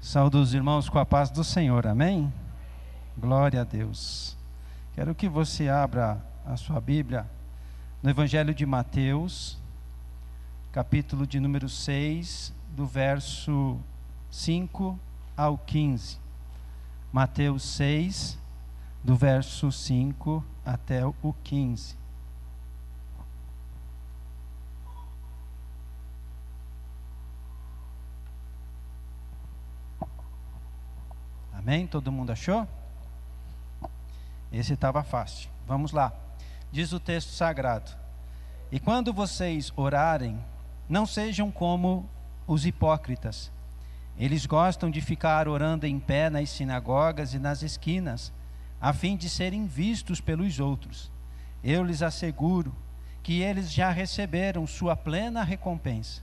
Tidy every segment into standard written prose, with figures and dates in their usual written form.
Saúdo os irmãos com a paz do Senhor, amém? Glória a Deus. Quero que você abra a sua Bíblia no Evangelho de Mateus, capítulo de número 6, do verso 5 ao 15. Mateus 6, do verso 5 até o 15. Amém? Todo mundo achou? Esse estava fácil. Vamos lá. Diz o texto sagrado: E quando vocês orarem, não sejam como os hipócritas. Eles gostam de ficar orando em pé nas sinagogas e nas esquinas, a fim de serem vistos pelos outros. Eu lhes asseguro que eles já receberam sua plena recompensa.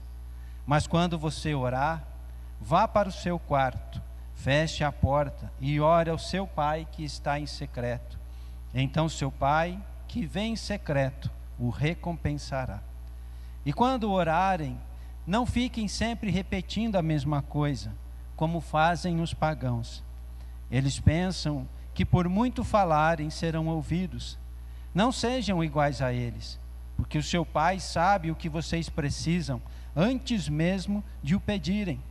Mas quando você orar, vá para o seu quarto, feche a porta e ore ao seu pai que está em secreto. Então seu pai, que vem em secreto, o recompensará. E quando orarem, não fiquem sempre repetindo a mesma coisa, como fazem os pagãos. Eles pensam que por muito falarem serão ouvidos. Não sejam iguais a eles, porque o seu pai sabe o que vocês precisam antes mesmo de o pedirem.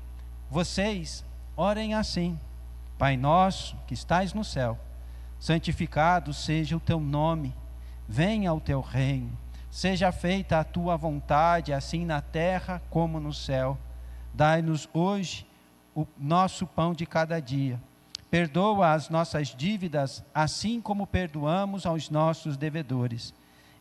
Vocês orem assim: Pai nosso que estais no céu, santificado seja o teu nome, venha o teu reino, seja feita a tua vontade, assim na terra como no céu. Dai-nos hoje o nosso pão de cada dia. Perdoa as nossas dívidas, assim como perdoamos aos nossos devedores.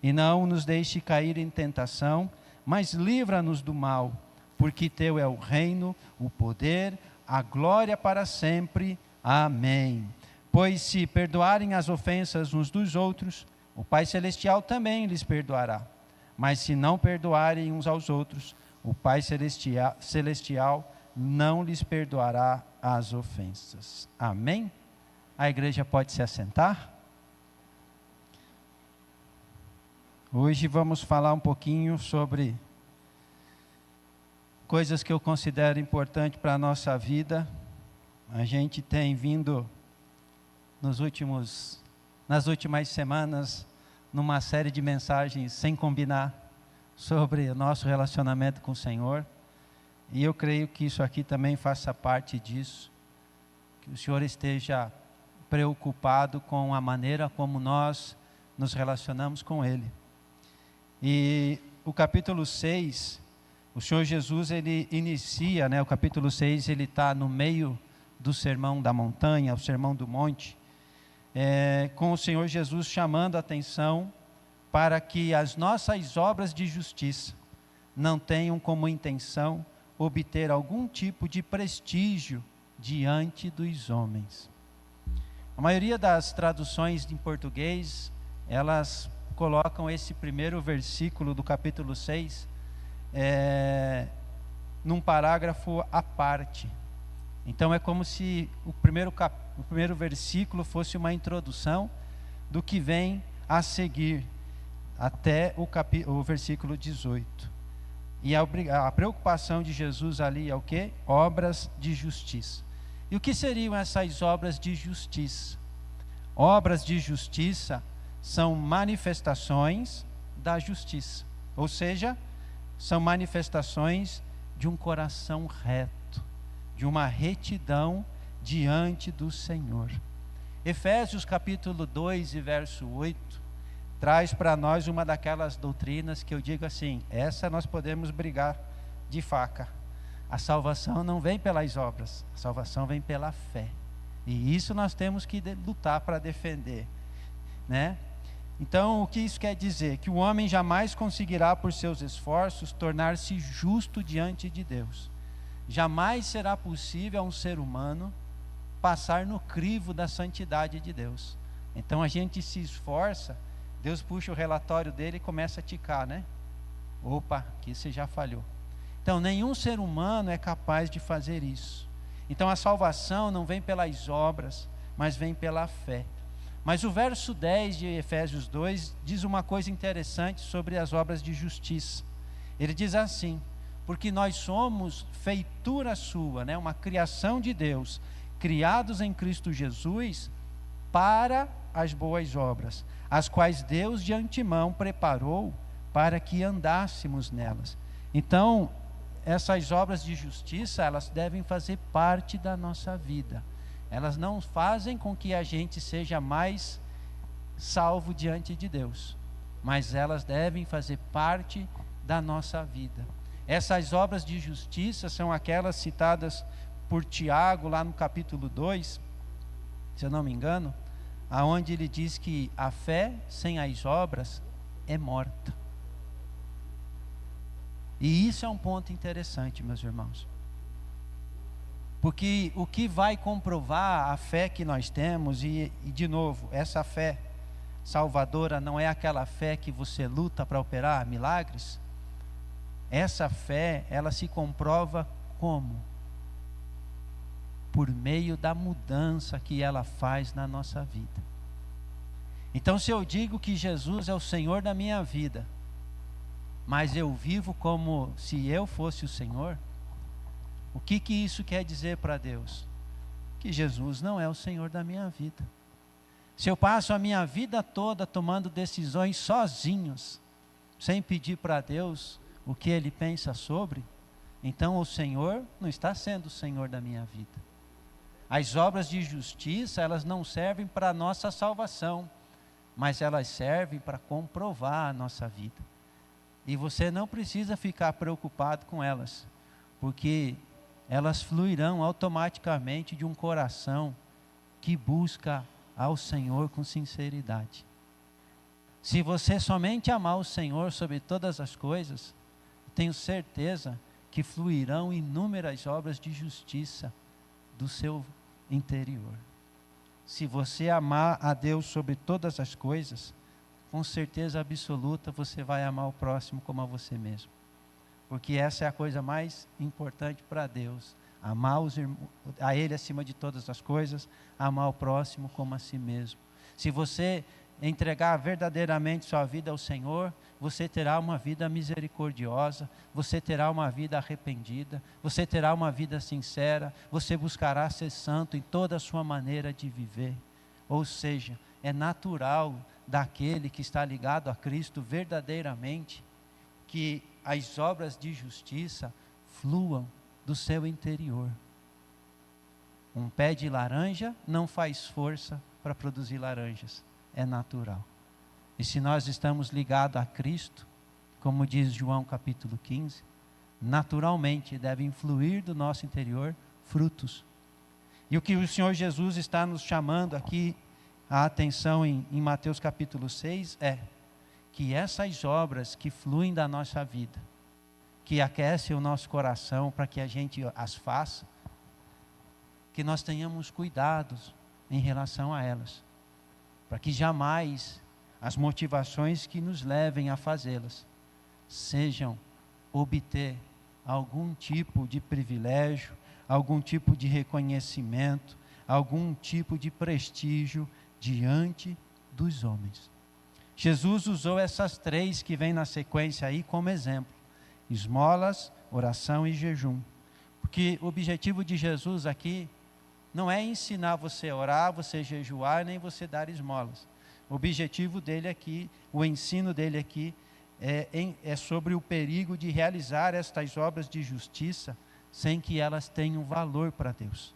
E não nos deixe cair em tentação, mas livra-nos do mal, porque teu é o reino, o poder, a glória para sempre. Amém. Pois se perdoarem as ofensas uns dos outros, o Pai Celestial também lhes perdoará. Mas se não perdoarem uns aos outros, o Pai Celestial não lhes perdoará as ofensas. Amém? A igreja pode se assentar? Hoje vamos falar um pouquinho sobre coisas que eu considero importantes para a nossa vida. A gente tem vindo nas últimas semanas numa série de mensagens sem combinar sobre o nosso relacionamento com o Senhor. E eu creio que isso aqui também faça parte disso. Que o Senhor esteja preocupado com a maneira como nós nos relacionamos com Ele. E o capítulo 6... O Senhor Jesus, ele inicia, o capítulo 6, ele está no meio do sermão da montanha, o sermão do monte, com o Senhor Jesus chamando a atenção para que as nossas obras de justiça não tenham como intenção obter algum tipo de prestígio diante dos homens. A maioria das traduções em português, elas colocam esse primeiro versículo do capítulo 6, num parágrafo à parte. Então é como se o primeiro versículo fosse uma introdução do que vem a seguir até o versículo 18. E a preocupação de Jesus ali é o quê? Obras de justiça. E o que seriam essas obras de justiça? Obras de justiça são manifestações da justiça, ou seja, são manifestações de um coração reto, de uma retidão diante do Senhor. Efésios capítulo 2 e verso 8, traz para nós uma daquelas doutrinas que eu digo assim, essa nós podemos brigar de faca. A salvação não vem pelas obras, a salvação vem pela fé. E isso nós temos que lutar para defender, Então, o que isso quer dizer? Que o homem jamais conseguirá, por seus esforços, tornar-se justo diante de Deus. Jamais será possível a um ser humano passar no crivo da santidade de Deus. Então, a gente se esforça, Deus puxa o relatório dele e começa a ticar, Opa, aqui você já falhou. Então, nenhum ser humano é capaz de fazer isso. Então, a salvação não vem pelas obras, mas vem pela fé. Mas o verso 10 de Efésios 2 diz uma coisa interessante sobre as obras de justiça. Ele diz assim: porque nós somos feitura sua, né? Uma criação de Deus, criados em Cristo Jesus para as boas obras, as quais Deus de antemão preparou para que andássemos nelas. Então, essas obras de justiça, elas devem fazer parte da nossa vida. Elas não fazem com que a gente seja mais salvo diante de Deus, mas elas devem fazer parte da nossa vida. Essas obras de justiça são aquelas citadas por Tiago lá no capítulo 2, se eu não me engano, aonde ele diz que a fé sem as obras é morta. E isso é um ponto interessante, meus irmãos. Porque o que vai comprovar a fé que nós temos, e de novo, essa fé salvadora não é aquela fé que você luta para operar milagres. Essa fé, ela se comprova como? Por meio da mudança que ela faz na nossa vida. Então, se eu digo que Jesus é o Senhor da minha vida, mas eu vivo como se eu fosse o Senhor, o que isso quer dizer para Deus? Que Jesus não é o Senhor da minha vida. Se eu passo a minha vida toda tomando decisões sozinhos, sem pedir para Deus o que Ele pensa sobre, então o Senhor não está sendo o Senhor da minha vida. As obras de justiça, elas não servem para a nossa salvação, mas elas servem para comprovar a nossa vida. E você não precisa ficar preocupado com elas, porque elas fluirão automaticamente de um coração que busca ao Senhor com sinceridade. Se você somente amar o Senhor sobre todas as coisas, tenho certeza que fluirão inúmeras obras de justiça do seu interior. Se você amar a Deus sobre todas as coisas, com certeza absoluta você vai amar o próximo como a você mesmo. Porque essa é a coisa mais importante para Deus. Amar a Ele acima de todas as coisas, amar o próximo como a si mesmo. Se você entregar verdadeiramente sua vida ao Senhor, você terá uma vida misericordiosa, você terá uma vida arrependida, você terá uma vida sincera, você buscará ser santo em toda a sua maneira de viver. Ou seja, é natural daquele que está ligado a Cristo verdadeiramente, que as obras de justiça fluam do seu interior. Um pé de laranja não faz força para produzir laranjas, é natural. E se nós estamos ligados a Cristo, como diz João capítulo 15, naturalmente devem fluir do nosso interior frutos. E o que o Senhor Jesus está nos chamando aqui a atenção em Mateus capítulo 6 é que essas obras que fluem da nossa vida, que aquecem o nosso coração para que a gente as faça, que nós tenhamos cuidados em relação a elas, para que jamais as motivações que nos levem a fazê-las sejam obter algum tipo de privilégio, algum tipo de reconhecimento, algum tipo de prestígio diante dos homens. Jesus usou essas três que vêm na sequência aí como exemplo: esmolas, oração e jejum. Porque o objetivo de Jesus aqui não é ensinar você a orar, você jejuar, nem você dar esmolas. O objetivo dele aqui, o ensino dele aqui, é sobre o perigo de realizar estas obras de justiça sem que elas tenham valor para Deus.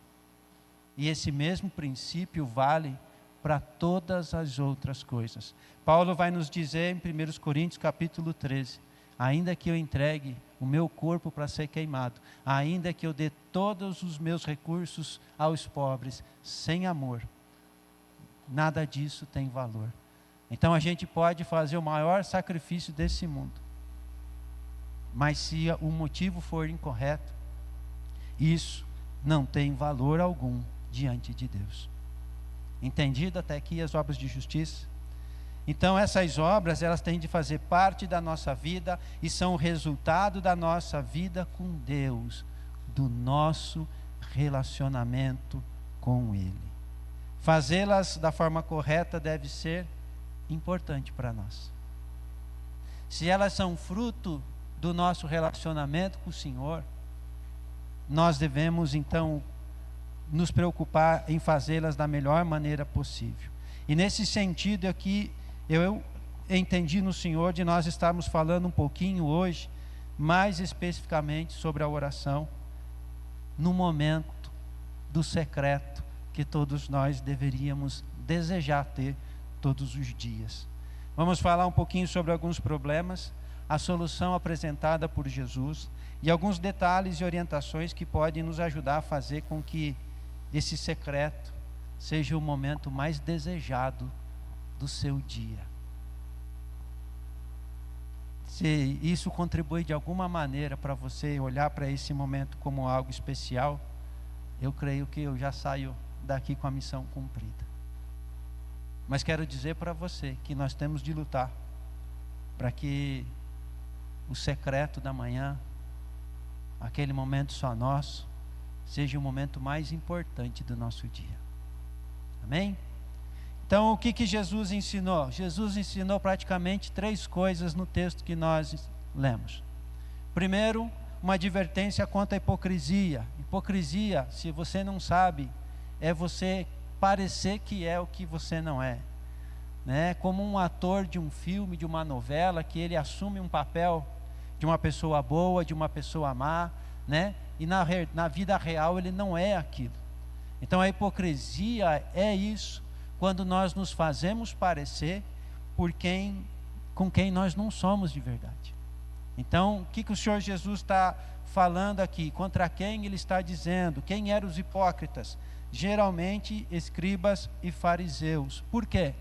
E esse mesmo princípio vale para todas as outras coisas. Paulo vai nos dizer em 1 Coríntios capítulo 13, ainda que eu entregue o meu corpo para ser queimado, ainda que eu dê todos os meus recursos aos pobres, sem amor, nada disso tem valor. Então a gente pode fazer o maior sacrifício desse mundo, mas se o motivo for incorreto, isso não tem valor algum diante de Deus. Entendido até aqui as obras de justiça? Então essas obras, elas têm de fazer parte da nossa vida e são o resultado da nossa vida com Deus, do nosso relacionamento com Ele. Fazê-las da forma correta deve ser importante para nós. Se elas são fruto do nosso relacionamento com o Senhor, nós devemos então nos preocupar em fazê-las da melhor maneira possível. E nesse sentido aqui, eu entendi no Senhor de nós estarmos falando um pouquinho hoje, mais especificamente sobre a oração, no momento do secreto que todos nós deveríamos desejar ter todos os dias. Vamos falar um pouquinho sobre alguns problemas, a solução apresentada por Jesus e alguns detalhes e orientações que podem nos ajudar a fazer com que esse secreto seja o momento mais desejado do seu dia. Se isso contribui de alguma maneira para você olhar para esse momento como algo especial, eu creio que eu já saio daqui com a missão cumprida. Mas quero dizer para você que nós temos de lutar para que o secreto da manhã, aquele momento só nosso, seja o momento mais importante do nosso dia. Amém? Então, o que Jesus ensinou? Jesus ensinou praticamente 3 coisas no texto que nós lemos. Primeiro, uma advertência quanto à hipocrisia. Hipocrisia, se você não sabe, é você parecer que é o que você não é. Como um ator de um filme, de uma novela, que ele assume um papel de uma pessoa boa, de uma pessoa má, e na vida real ele não é aquilo. Então a hipocrisia é isso, quando nós nos fazemos parecer com quem nós não somos de verdade. Então, o que o Senhor Jesus está falando aqui? Contra quem Ele está dizendo? Quem eram os hipócritas? Geralmente, escribas e fariseus. Por quê?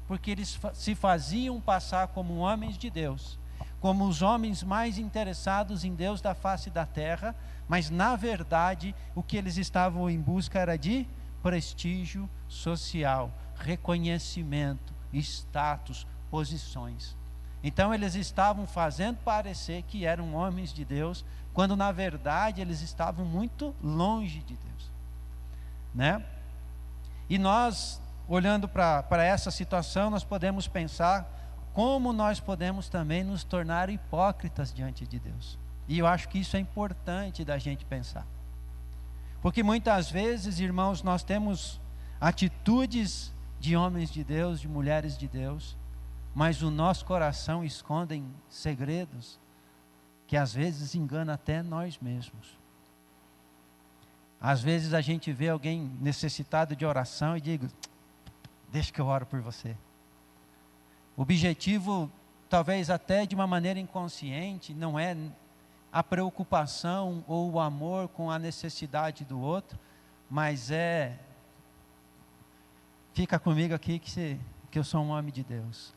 Porque eles se faziam passar como homens de Deus, como os homens mais interessados em Deus da face da terra, mas na verdade, o que eles estavam em busca era de prestígio social, reconhecimento, status, posições. Então eles estavam fazendo parecer que eram homens de Deus, quando na verdade eles estavam muito longe de Deus, E nós, olhando para essa situação, nós podemos pensar como nós podemos também nos tornar hipócritas diante de Deus. E eu acho que isso é importante da gente pensar. Porque muitas vezes, irmãos, nós temos atitudes de homens de Deus, de mulheres de Deus, mas o nosso coração esconde segredos que às vezes engana até nós mesmos. Às vezes a gente vê alguém necessitado de oração e digo, deixa que eu oro por você. O objetivo, talvez até de uma maneira inconsciente, não é a preocupação ou o amor com a necessidade do outro, mas fica comigo aqui que eu sou um homem de Deus,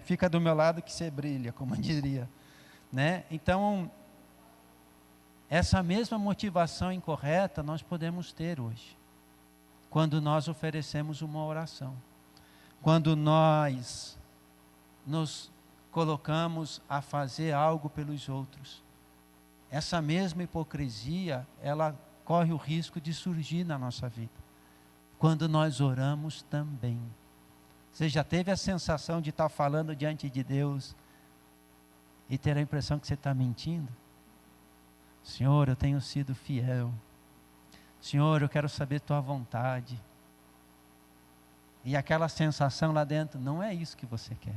Fica do meu lado que você brilha, como eu diria, Então, essa mesma motivação incorreta nós podemos ter hoje, quando nós oferecemos uma oração, quando nós nos colocamos a fazer algo pelos outros. Essa mesma hipocrisia, ela corre o risco de surgir na nossa vida, quando nós oramos também. Você já teve a sensação de estar falando diante de Deus e ter a impressão que você está mentindo? Senhor, eu tenho sido fiel. Senhor, eu quero saber tua vontade. E aquela sensação lá dentro, não é isso que você quer.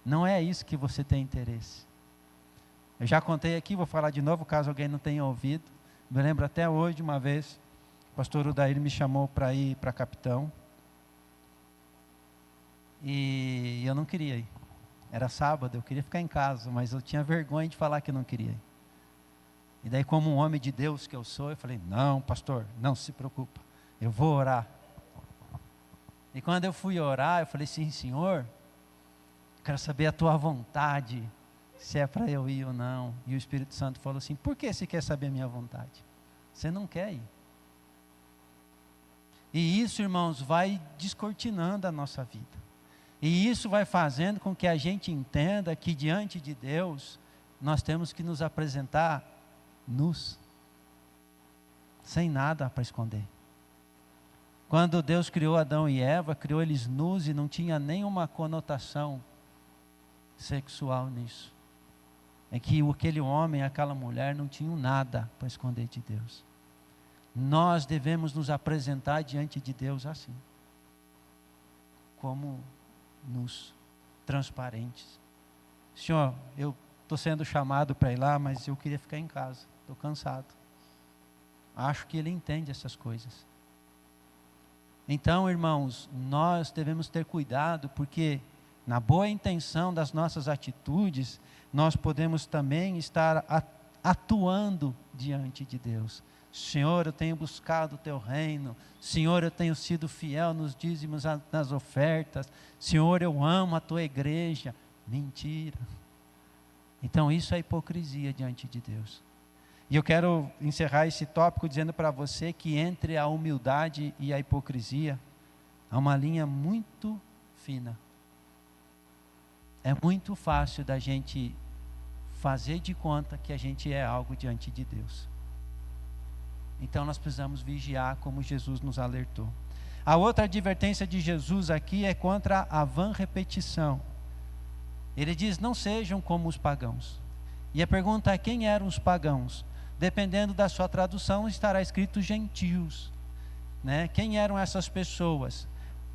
Não é isso que você tem interesse. Eu já contei aqui, vou falar de novo, caso alguém não tenha ouvido. Me lembro até hoje, uma vez, o pastor Udair me chamou para ir para Capitão. E eu não queria ir. Era sábado, eu queria ficar em casa, mas eu tinha vergonha de falar que eu não queria ir. E daí, como um homem de Deus que eu sou, eu falei, não, pastor, não se preocupa, eu vou orar. E quando eu fui orar, eu falei assim, Senhor, quero saber a tua vontade, se é para eu ir ou não. E o Espírito Santo falou assim, por que você quer saber a minha vontade? Você não quer ir. E isso, irmãos, vai descortinando a nossa vida. E isso vai fazendo com que a gente entenda que diante de Deus, nós temos que nos apresentar nus, sem nada para esconder. Quando Deus criou Adão e Eva, criou eles nus e não tinha nenhuma conotação sexual nisso. é que aquele homem, aquela mulher não tinham nada para esconder de Deus. Nós devemos nos apresentar diante de Deus assim, como nos transparentes. Senhor, eu estou sendo chamado para ir lá, mas eu queria ficar em casa, estou cansado. Acho que Ele entende essas coisas. Então, irmãos, nós devemos ter cuidado, porque na boa intenção das nossas atitudes, nós podemos também estar atuando diante de Deus. Senhor, eu tenho buscado o Teu reino. Senhor, eu tenho sido fiel nos dízimos, nas ofertas. Senhor, eu amo a Tua igreja. Mentira. Então isso é hipocrisia diante de Deus. E eu quero encerrar esse tópico dizendo para você que entre a humildade e a hipocrisia há uma linha muito fina. É muito fácil da gente fazer de conta que a gente é algo diante de Deus. Então nós precisamos vigiar, como Jesus nos alertou. A outra advertência de Jesus aqui é contra a vã repetição. Ele diz: não sejam como os pagãos. E a pergunta é: quem eram os pagãos? Dependendo da sua tradução, estará escrito gentios, né? Quem eram essas pessoas?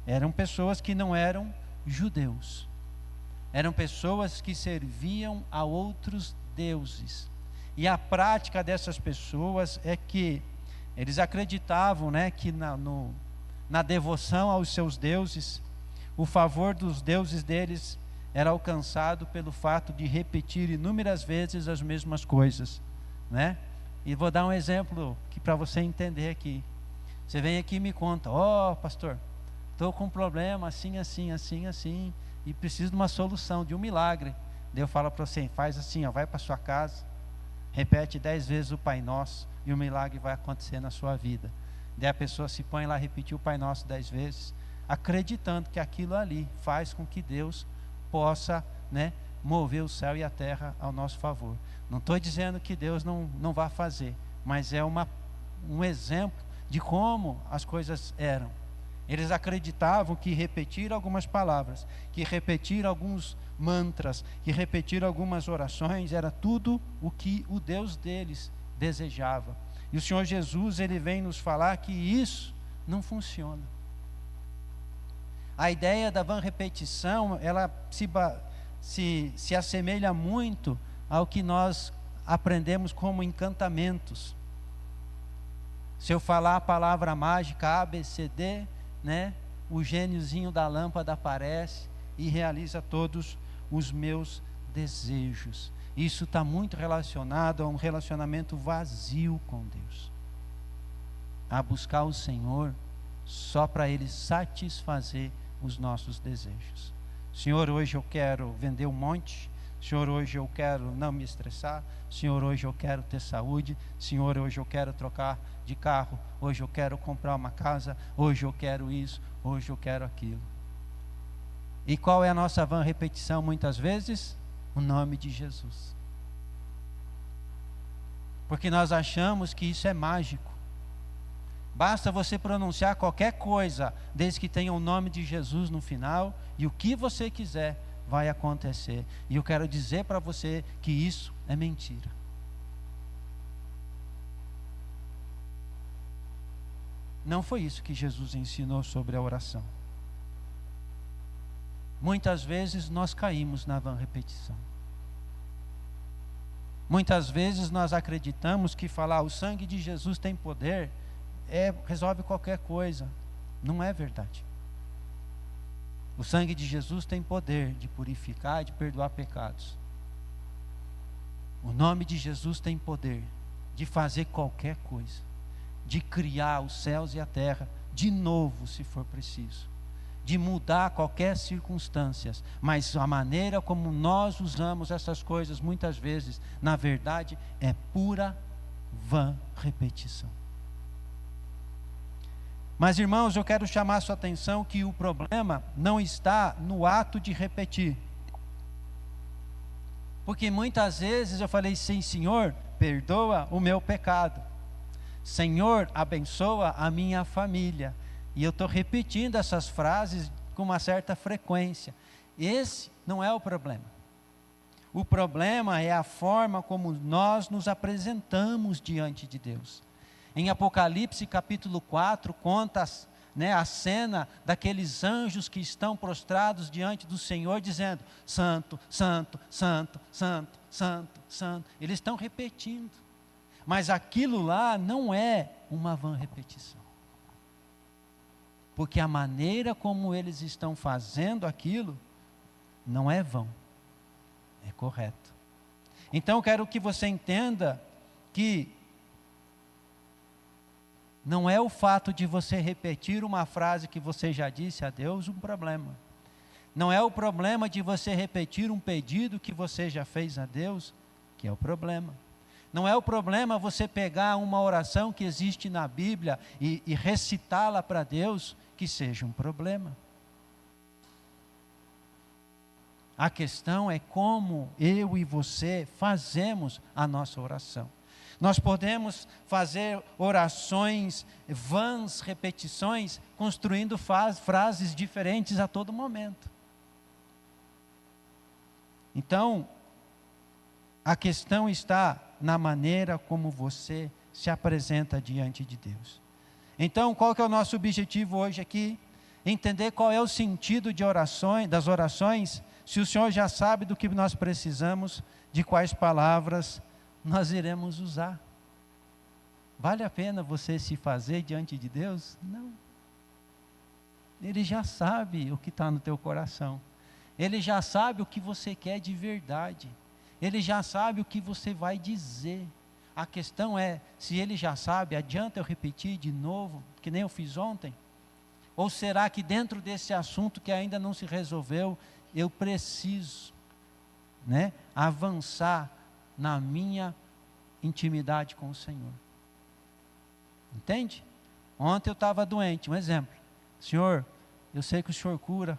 Eram pessoas que não eram judeus. Eram pessoas que serviam a outros deuses. E a prática dessas pessoas é que eles acreditavam, né, que na devoção aos seus deuses, o favor dos deuses deles era alcançado pelo fato de repetir inúmeras vezes as mesmas coisas, né? E vou dar um exemplo para você entender aqui. Você vem aqui e me conta: ó, pastor, estou com um problema assim, assim, assim, assim, e preciso de uma solução, de um milagre. Daí eu falo para você: faz assim, ó, vai para sua casa, repete 10 vezes o Pai Nosso, e o milagre vai acontecer na sua vida. Daí a pessoa se põe lá a repetir o Pai Nosso 10 vezes, acreditando que aquilo ali faz com que Deus possa, né, mover o céu e a terra ao nosso favor. Não estou dizendo que Deus não vai fazer, mas é um exemplo de como as coisas eram. Eles acreditavam que repetir algumas palavras, que repetir alguns mantras, que repetir algumas orações, era tudo o que o Deus deles desejava. E o Senhor Jesus, Ele vem nos falar que isso não funciona. A ideia da vã repetição, ela se assemelha muito ao que nós aprendemos como encantamentos. Se eu falar a palavra mágica ABCD, né, o gêniozinho da lâmpada aparece e realiza todos os meus desejos. Isso está muito relacionado a um relacionamento vazio com Deus, a buscar o Senhor só para Ele satisfazer os nossos desejos. Senhor, hoje eu quero vender um monte. Senhor, hoje eu quero não me estressar. Senhor, hoje eu quero ter saúde. Senhor, hoje eu quero trocar de carro. Hoje eu quero comprar uma casa. Hoje eu quero isso. Hoje eu quero aquilo. E qual é a nossa vã repetição muitas vezes? O nome de Jesus. Porque nós achamos que isso é mágico. Basta você pronunciar qualquer coisa, desde que tenha o nome de Jesus no final, e o que você quiser vai acontecer. E eu quero dizer para você que isso é mentira. Não foi isso que Jesus ensinou sobre a oração. Muitas vezes nós caímos na vã repetição. Muitas vezes nós acreditamos que falar o sangue de Jesus tem poder, resolve qualquer coisa. Não é verdade. O sangue de Jesus tem poder de purificar e de perdoar pecados. O nome de Jesus tem poder de fazer qualquer coisa, de criar os céus e a terra de novo, se for preciso, de mudar qualquer circunstância. Mas a maneira como nós usamos essas coisas muitas vezes, na verdade, é pura vã repetição. Mas, irmãos, eu quero chamar a sua atenção que o problema não está no ato de repetir. Porque muitas vezes eu falei sim, Senhor, perdoa o meu pecado. Senhor, abençoa a minha família. E eu estou repetindo essas frases com uma certa frequência. Esse não é o problema. O problema é a forma como nós nos apresentamos diante de Deus. Em Apocalipse capítulo 4, conta a cena daqueles anjos que estão prostrados diante do Senhor, dizendo: Santo, Santo, Santo, Santo, Santo, Santo. Eles estão repetindo. Mas aquilo lá não é uma vã repetição. Porque a maneira como eles estão fazendo aquilo não é vão, é correto. Então eu quero que você entenda que não é o fato de você repetir uma frase que você já disse a Deus um problema. Não é o problema de você repetir um pedido que você já fez a Deus que é o problema. Não é o problema você pegar uma oração que existe na Bíblia e recitá-la para Deus que seja um problema. A questão é como eu e você fazemos a nossa oração. Nós podemos fazer orações vãs, repetições, construindo frases diferentes a todo momento. Então, a questão está na maneira como você se apresenta diante de Deus. Então, qual que é o nosso objetivo hoje aqui? Entender qual é o sentido das orações. Se o Senhor já sabe do que nós precisamos, de quais palavras nós iremos usar. Vale a pena você se fazer diante de Deus? Não. Ele já sabe o que está no teu coração. Ele já sabe o que você quer de verdade. Ele já sabe o que você vai dizer. A questão é, se ele já sabe, adianta eu repetir de novo, que nem eu fiz ontem? Ou será que dentro desse assunto que ainda não se resolveu, eu preciso avançar na minha intimidade com o Senhor? Entende? Ontem eu estava doente, um exemplo. Senhor, eu sei que o Senhor cura,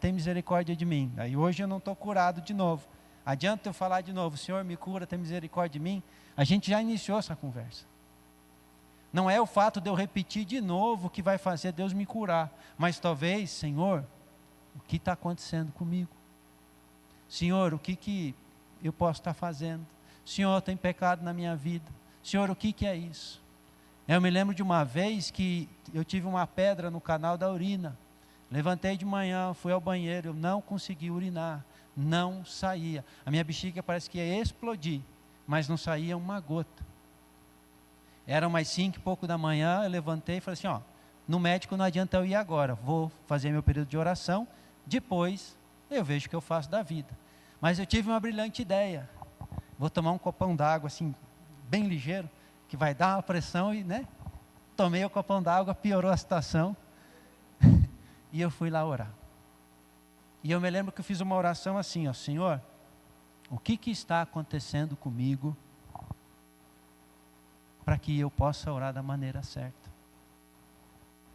tem misericórdia de mim. Aí hoje eu não estou curado de novo. Adianta eu falar de novo: Senhor, me cura, tem misericórdia de mim? A gente já iniciou essa conversa. Não é o fato de eu repetir de novo que vai fazer Deus me curar. Mas talvez: Senhor, o que está acontecendo comigo? Senhor, o que eu posso estar fazendo? Senhor, tem pecado na minha vida. Senhor, o que é isso? Eu me lembro de uma vez que eu tive uma pedra no canal da urina. Levantei de manhã, fui ao banheiro, eu não consegui urinar. Não saía. A minha bexiga parece que ia explodir, mas não saía uma gota. Era umas 5 e pouco da manhã, eu levantei e falei assim: no médico não adianta eu ir agora, vou fazer meu período de oração, depois eu vejo o que eu faço da vida. Mas eu tive uma brilhante ideia: vou tomar um copão d'água assim, bem ligeiro, que vai dar uma pressão e, tomei o copão d'água, piorou a situação, e eu fui lá orar. E eu me lembro que eu fiz uma oração assim: Senhor, o que está acontecendo comigo para que eu possa orar da maneira certa?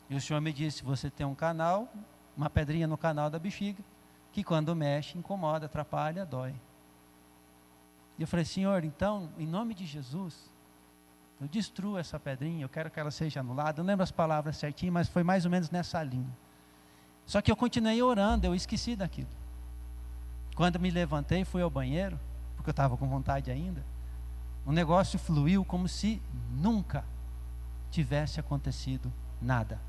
E o Senhor me disse: você tem um canal, uma pedrinha no canal da bexiga, que quando mexe, incomoda, atrapalha, dói. E eu falei: Senhor, então, em nome de Jesus, eu destruo essa pedrinha, eu quero que ela seja anulada. Eu não lembro as palavras certinho, mas foi mais ou menos nessa linha. Só que eu continuei orando, eu esqueci daquilo. Quando me levantei, fui ao banheiro, porque eu estava com vontade ainda, o negócio fluiu como se nunca tivesse acontecido nada.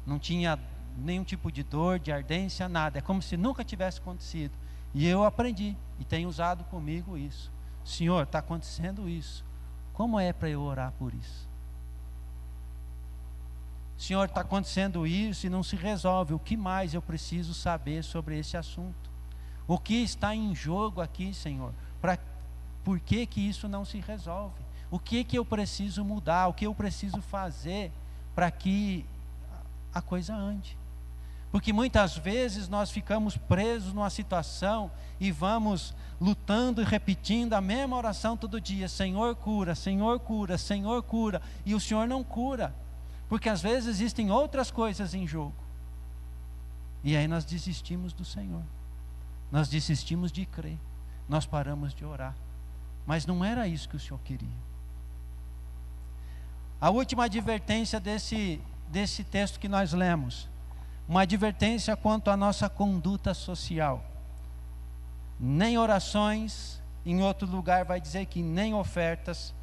Não tinha nenhum tipo de dor, de ardência, nada. É como se nunca tivesse acontecido. E eu aprendi, e tenho usado comigo isso. Senhor, está acontecendo isso. Como é para eu orar por isso? Senhor, está acontecendo isso e não se resolve. O que mais eu preciso saber sobre esse assunto? O que está em jogo aqui, Senhor? Por que isso não se resolve? O que eu preciso mudar? O que eu preciso fazer para que a coisa ande? Porque muitas vezes nós ficamos presos numa situação e vamos lutando e repetindo a mesma oração todo dia: Senhor, cura, Senhor, cura, Senhor, cura. E o Senhor não cura. Porque às vezes existem outras coisas em jogo. E aí nós desistimos do Senhor. Nós desistimos de crer. Nós paramos de orar. Mas não era isso que o Senhor queria. A última advertência desse texto que nós lemos. Uma advertência quanto à nossa conduta social. nem orações, em outro lugar vai dizer que nem ofertas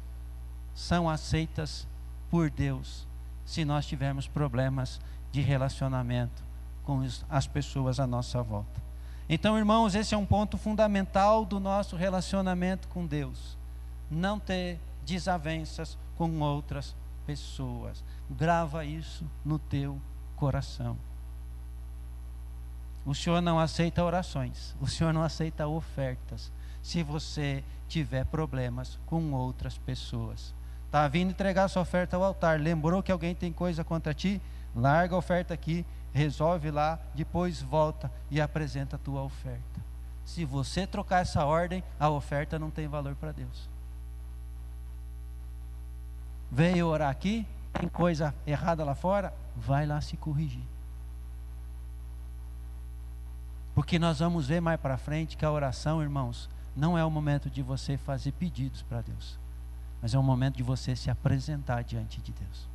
são aceitas por Deus, se nós tivermos problemas de relacionamento com as pessoas à nossa volta. Então, irmãos, esse é um ponto fundamental do nosso relacionamento com Deus. Não ter desavenças com outras pessoas. Grava isso no teu coração. O Senhor não aceita orações, o Senhor não aceita ofertas, se você tiver problemas com outras pessoas. Está vindo entregar sua oferta ao altar, lembrou que alguém tem coisa contra ti? Larga a oferta aqui, resolve lá, depois volta e apresenta a tua oferta. Se você trocar essa ordem, a oferta não tem valor para Deus. Veio orar aqui, tem coisa errada lá fora, vai lá se corrigir. Porque nós vamos ver mais para frente que a oração, irmãos, não é o momento de você fazer pedidos para Deus, mas é o momento de você se apresentar diante de Deus.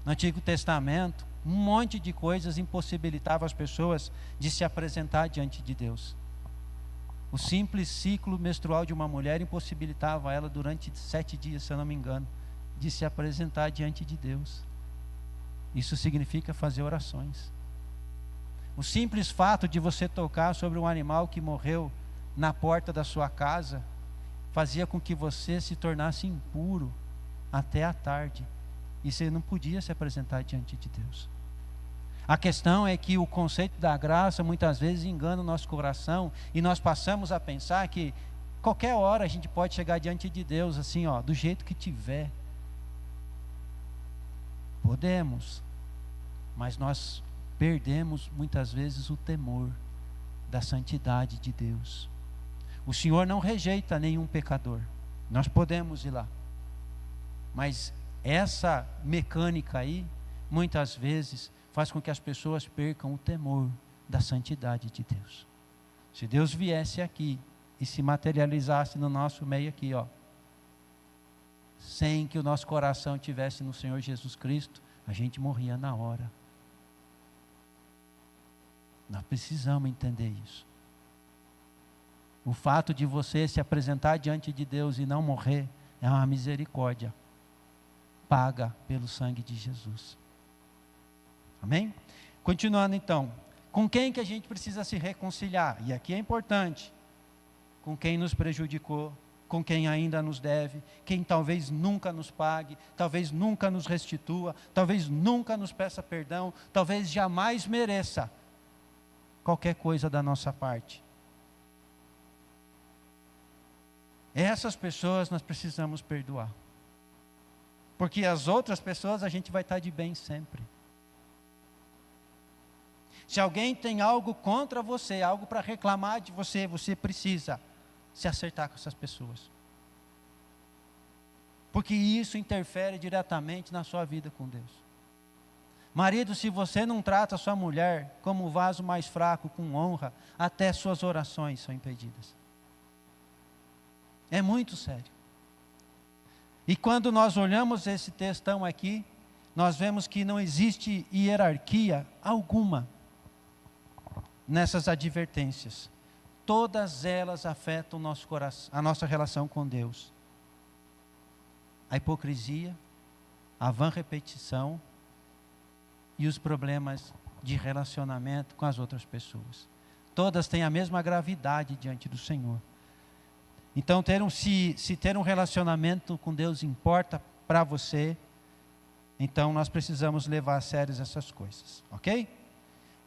No Antigo Testamento, um monte de coisas impossibilitavam as pessoas de se apresentar diante de Deus. O simples ciclo menstrual de uma mulher impossibilitava ela durante 7 dias, se eu não me engano, de se apresentar diante de Deus. Isso significa fazer orações. O simples fato de você tocar sobre um animal que morreu na porta da sua casa fazia com que você se tornasse impuro até a tarde, e você não podia se apresentar diante de Deus. A questão é que o conceito da graça muitas vezes engana o nosso coração, e nós passamos a pensar que qualquer hora a gente pode chegar diante de Deus assim, ó, do jeito que tiver. Podemos, mas nós perdemos muitas vezes o temor da santidade de Deus. O Senhor não rejeita nenhum pecador, nós podemos ir lá, mas essa mecânica aí, muitas vezes, faz com que as pessoas percam o temor da santidade de Deus. Se Deus viesse aqui e se materializasse no nosso meio aqui, ó, sem que o nosso coração estivesse no Senhor Jesus Cristo, a gente morria na hora. Nós precisamos entender isso. O fato de você se apresentar diante de Deus e não morrer é uma misericórdia paga pelo sangue de Jesus. Amém? Continuando então, com quem que a gente precisa se reconciliar? E aqui é importante, com quem nos prejudicou, com quem ainda nos deve, quem talvez nunca nos pague, talvez nunca nos restitua, talvez nunca nos peça perdão, talvez jamais mereça qualquer coisa da nossa parte. Essas pessoas nós precisamos perdoar. Porque as outras pessoas a gente vai estar de bem sempre. Se alguém tem algo contra você, algo para reclamar de você, você precisa se acertar com essas pessoas. Porque isso interfere diretamente na sua vida com Deus. Marido, se você não trata a sua mulher como o vaso mais fraco, com honra, até suas orações são impedidas. É muito sério. E quando nós olhamos esse textão aqui, nós vemos que não existe hierarquia alguma nessas advertências. Todas elas afetam o nosso coração, a nossa relação com Deus. A hipocrisia, a vã repetição e os problemas de relacionamento com as outras pessoas. Todas têm a mesma gravidade diante do Senhor. Então, se ter um relacionamento com Deus importa para você, então nós precisamos levar a sério essas coisas, ok?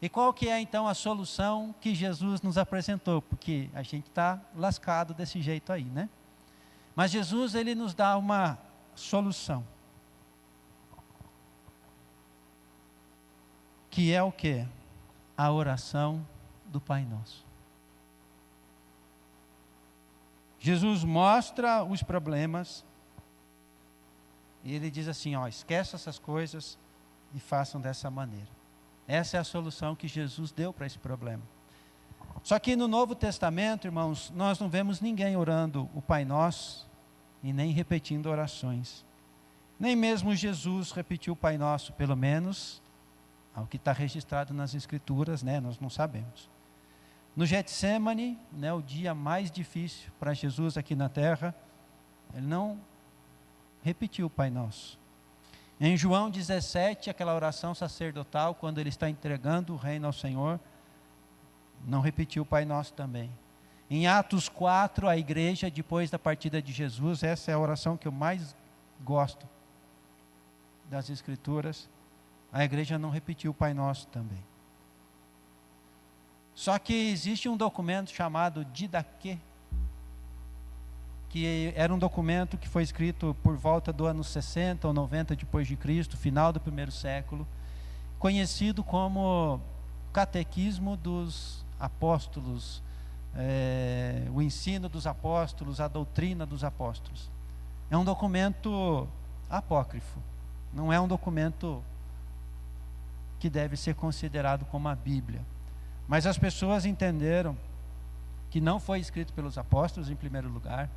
E qual que é então a solução que Jesus nos apresentou? Porque a gente está lascado desse jeito aí, né? Mas Jesus, ele nos dá uma solução. Que é o quê? A oração do Pai Nosso. Jesus mostra os problemas e ele diz assim, ó, esqueça essas coisas e façam dessa maneira. Essa é a solução que Jesus deu para esse problema. Só que no Novo Testamento, irmãos, nós não vemos ninguém orando o Pai Nosso e nem repetindo orações. Nem mesmo Jesus repetiu o Pai Nosso, pelo menos ao que está registrado nas Escrituras, né? Nós não sabemos. No Getsemane, né, o dia mais difícil para Jesus aqui na terra, ele não repetiu o Pai Nosso. Em João 17, aquela oração sacerdotal, quando ele está entregando o reino ao Senhor, não repetiu o Pai Nosso também. Em Atos 4, a igreja, depois da partida de Jesus, essa é a oração que eu mais gosto das Escrituras, a igreja não repetiu o Pai Nosso também. Só que existe um documento chamado Didaquê, que era um documento que foi escrito por volta do ano 60 ou 90 depois de Cristo, final do primeiro século, conhecido como Catequismo dos Apóstolos, o ensino dos apóstolos, a doutrina dos apóstolos. É um documento apócrifo, não é um documento que deve ser considerado como a Bíblia. Mas as pessoas entenderam que não foi escrito pelos apóstolos em primeiro lugar,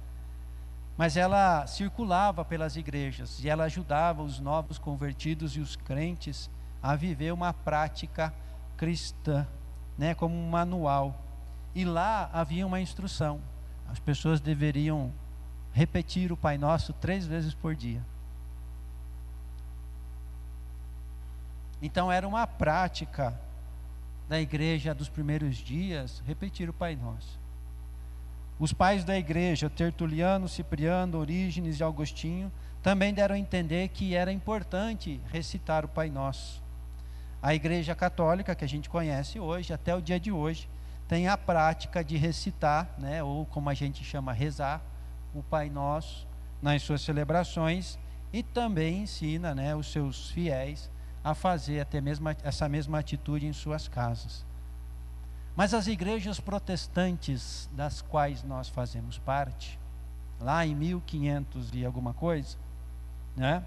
mas ela circulava pelas igrejas e ela ajudava os novos convertidos e os crentes a viver uma prática cristã, né, como um manual. E lá havia uma instrução: as pessoas deveriam repetir o Pai Nosso 3 vezes por dia. Então era uma prática da igreja dos primeiros dias repetir o Pai Nosso. Os pais da igreja, Tertuliano, Cipriano, Orígenes e Agostinho, também deram a entender que era importante recitar o Pai Nosso. A igreja católica, que a gente conhece hoje, até o dia de hoje, tem a prática de recitar, né, ou como a gente chama, rezar, o Pai Nosso nas suas celebrações, e também ensina, né, os seus fiéis a fazer até mesmo essa mesma atitude em suas casas. Mas as igrejas protestantes, das quais nós fazemos parte, lá em 1500 e alguma coisa, né,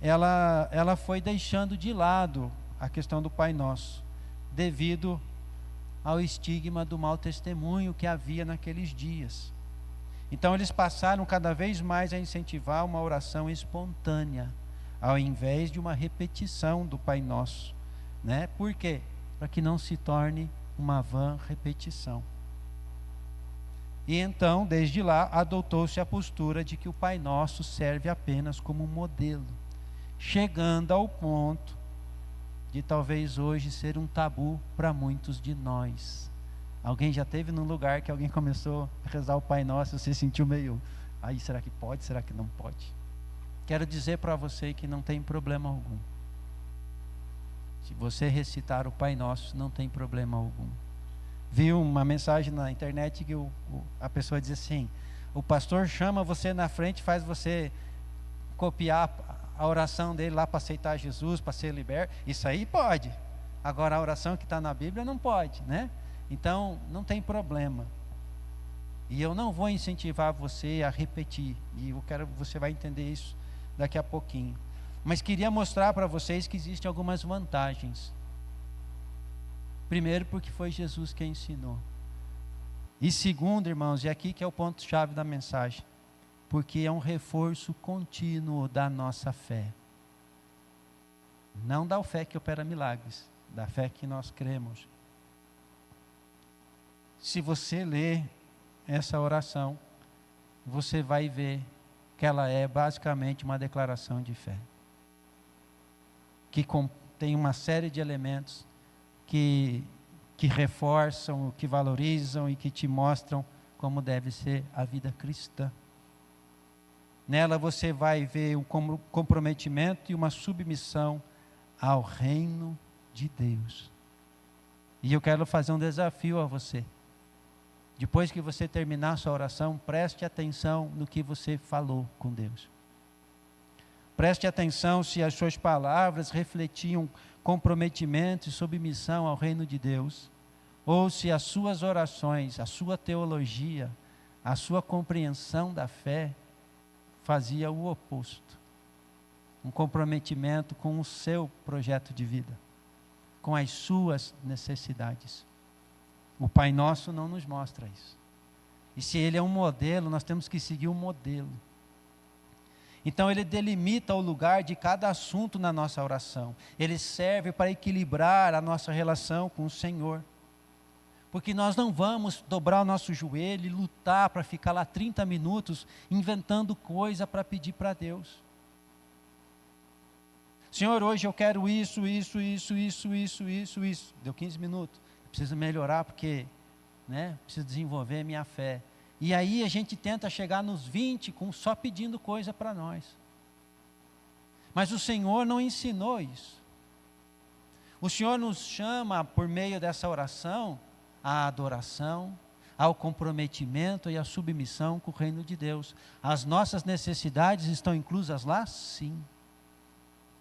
ela foi deixando de lado a questão do Pai Nosso, devido ao estigma do mau testemunho que havia naqueles dias. Então eles passaram cada vez mais a incentivar uma oração espontânea, ao invés de uma repetição do Pai Nosso, né? Por quê? Para que não se torne uma vã repetição. E então, desde lá, adotou-se a postura de que o Pai Nosso serve apenas como um modelo, chegando ao ponto de talvez hoje ser um tabu para muitos de nós. Alguém já esteve num lugar que alguém começou a rezar o Pai Nosso e você sentiu meio, aí será que pode, será que não pode? Quero dizer para você que não tem problema algum. Se você recitar o Pai Nosso, não tem problema algum. Vi uma mensagem na internet que a pessoa diz assim: o pastor chama você na frente, faz você copiar a oração dele lá para aceitar Jesus, para ser liberto. Isso aí pode. Agora a oração que está na Bíblia não pode, né? Então não tem problema. E eu não vou incentivar você a repetir. E você vai entender isso daqui a pouquinho. Mas queria mostrar para vocês que existem algumas vantagens. Primeiro, porque foi Jesus quem ensinou. E segundo, irmãos, e aqui que é o ponto-chave da mensagem, porque é um reforço contínuo da nossa fé. Não da fé que opera milagres, da fé que nós cremos. Se você ler essa oração, você vai ver que ela é basicamente uma declaração de fé, que contém uma série de elementos que reforçam, que valorizam e que te mostram como deve ser a vida cristã. Nela você vai ver um comprometimento e uma submissão ao reino de Deus. E eu quero fazer um desafio a você. Depois que você terminar a sua oração, preste atenção no que você falou com Deus. Preste atenção se as suas palavras refletiam comprometimento e submissão ao reino de Deus, ou se as suas orações, a sua teologia, a sua compreensão da fé fazia o oposto. Um comprometimento com o seu projeto de vida, com as suas necessidades. O Pai Nosso não nos mostra isso. E se ele é um modelo, nós temos que seguir o modelo. Então ele delimita o lugar de cada assunto na nossa oração. Ele serve para equilibrar a nossa relação com o Senhor. Porque nós não vamos dobrar o nosso joelho e lutar para ficar lá 30 minutos inventando coisa para pedir para Deus. Senhor, hoje eu quero isso. Deu 15 minutos. Preciso melhorar porque, preciso desenvolver minha fé. E aí a gente tenta chegar nos 20 só pedindo coisa para nós. Mas o Senhor não ensinou isso. O Senhor nos chama por meio dessa oração à adoração, ao comprometimento e à submissão com o reino de Deus. As nossas necessidades estão inclusas lá? Sim.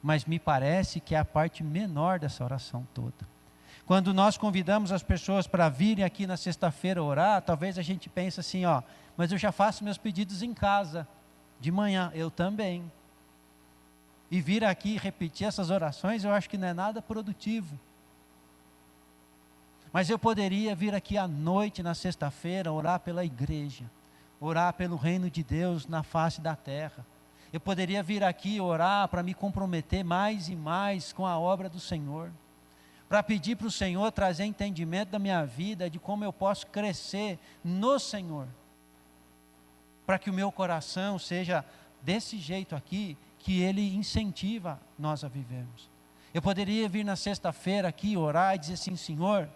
Mas me parece que é a parte menor dessa oração toda. Quando nós convidamos as pessoas para virem aqui na sexta-feira orar, talvez a gente pense assim, mas eu já faço meus pedidos em casa, de manhã, eu também. E vir aqui repetir essas orações, eu acho que não é nada produtivo. Mas eu poderia vir aqui à noite, na sexta-feira, orar pela igreja, orar pelo reino de Deus na face da terra. Eu poderia vir aqui orar para me comprometer mais e mais com a obra do Senhor, para pedir para o Senhor trazer entendimento da minha vida, de como eu posso crescer no Senhor, para que o meu coração seja desse jeito aqui, que Ele incentiva nós a vivermos. Eu poderia vir na sexta-feira aqui orar e dizer assim, Senhor,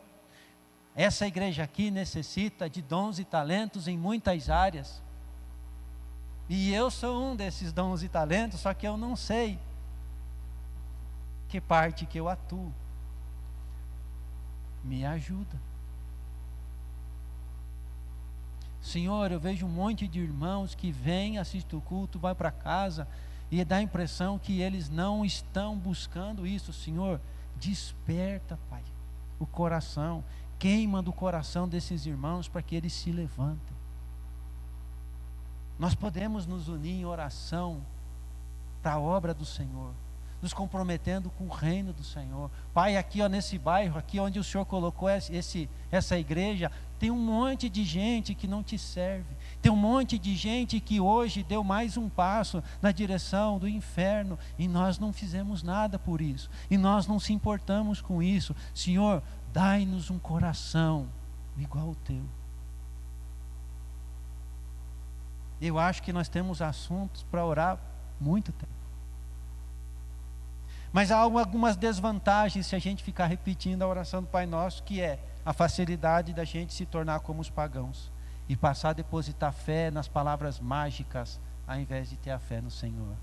essa igreja aqui necessita de dons e talentos em muitas áreas. E eu sou um desses dons e talentos, só que eu não sei que parte que eu atuo. Me ajuda. Senhor, eu vejo um monte de irmãos que vêm, assistem o culto, vai para casa e dá a impressão que eles não estão buscando isso. Senhor, desperta, Pai, o coração, queima do coração desses irmãos para que eles se levantem. Nós podemos nos unir em oração para a obra do Senhor, nos comprometendo com o reino do Senhor. Pai, aqui nesse bairro, aqui onde o Senhor colocou essa igreja, tem um monte de gente que não te serve. Tem um monte de gente que hoje deu mais um passo na direção do inferno e nós não fizemos nada por isso. E nós não se importamos com isso. Senhor, dai-nos um coração igual ao teu. Eu acho que nós temos assuntos para orar muito tempo. Mas há algumas desvantagens se a gente ficar repetindo a oração do Pai Nosso, que é a facilidade da gente se tornar como os pagãos e passar a depositar fé nas palavras mágicas, ao invés de ter a fé no Senhor.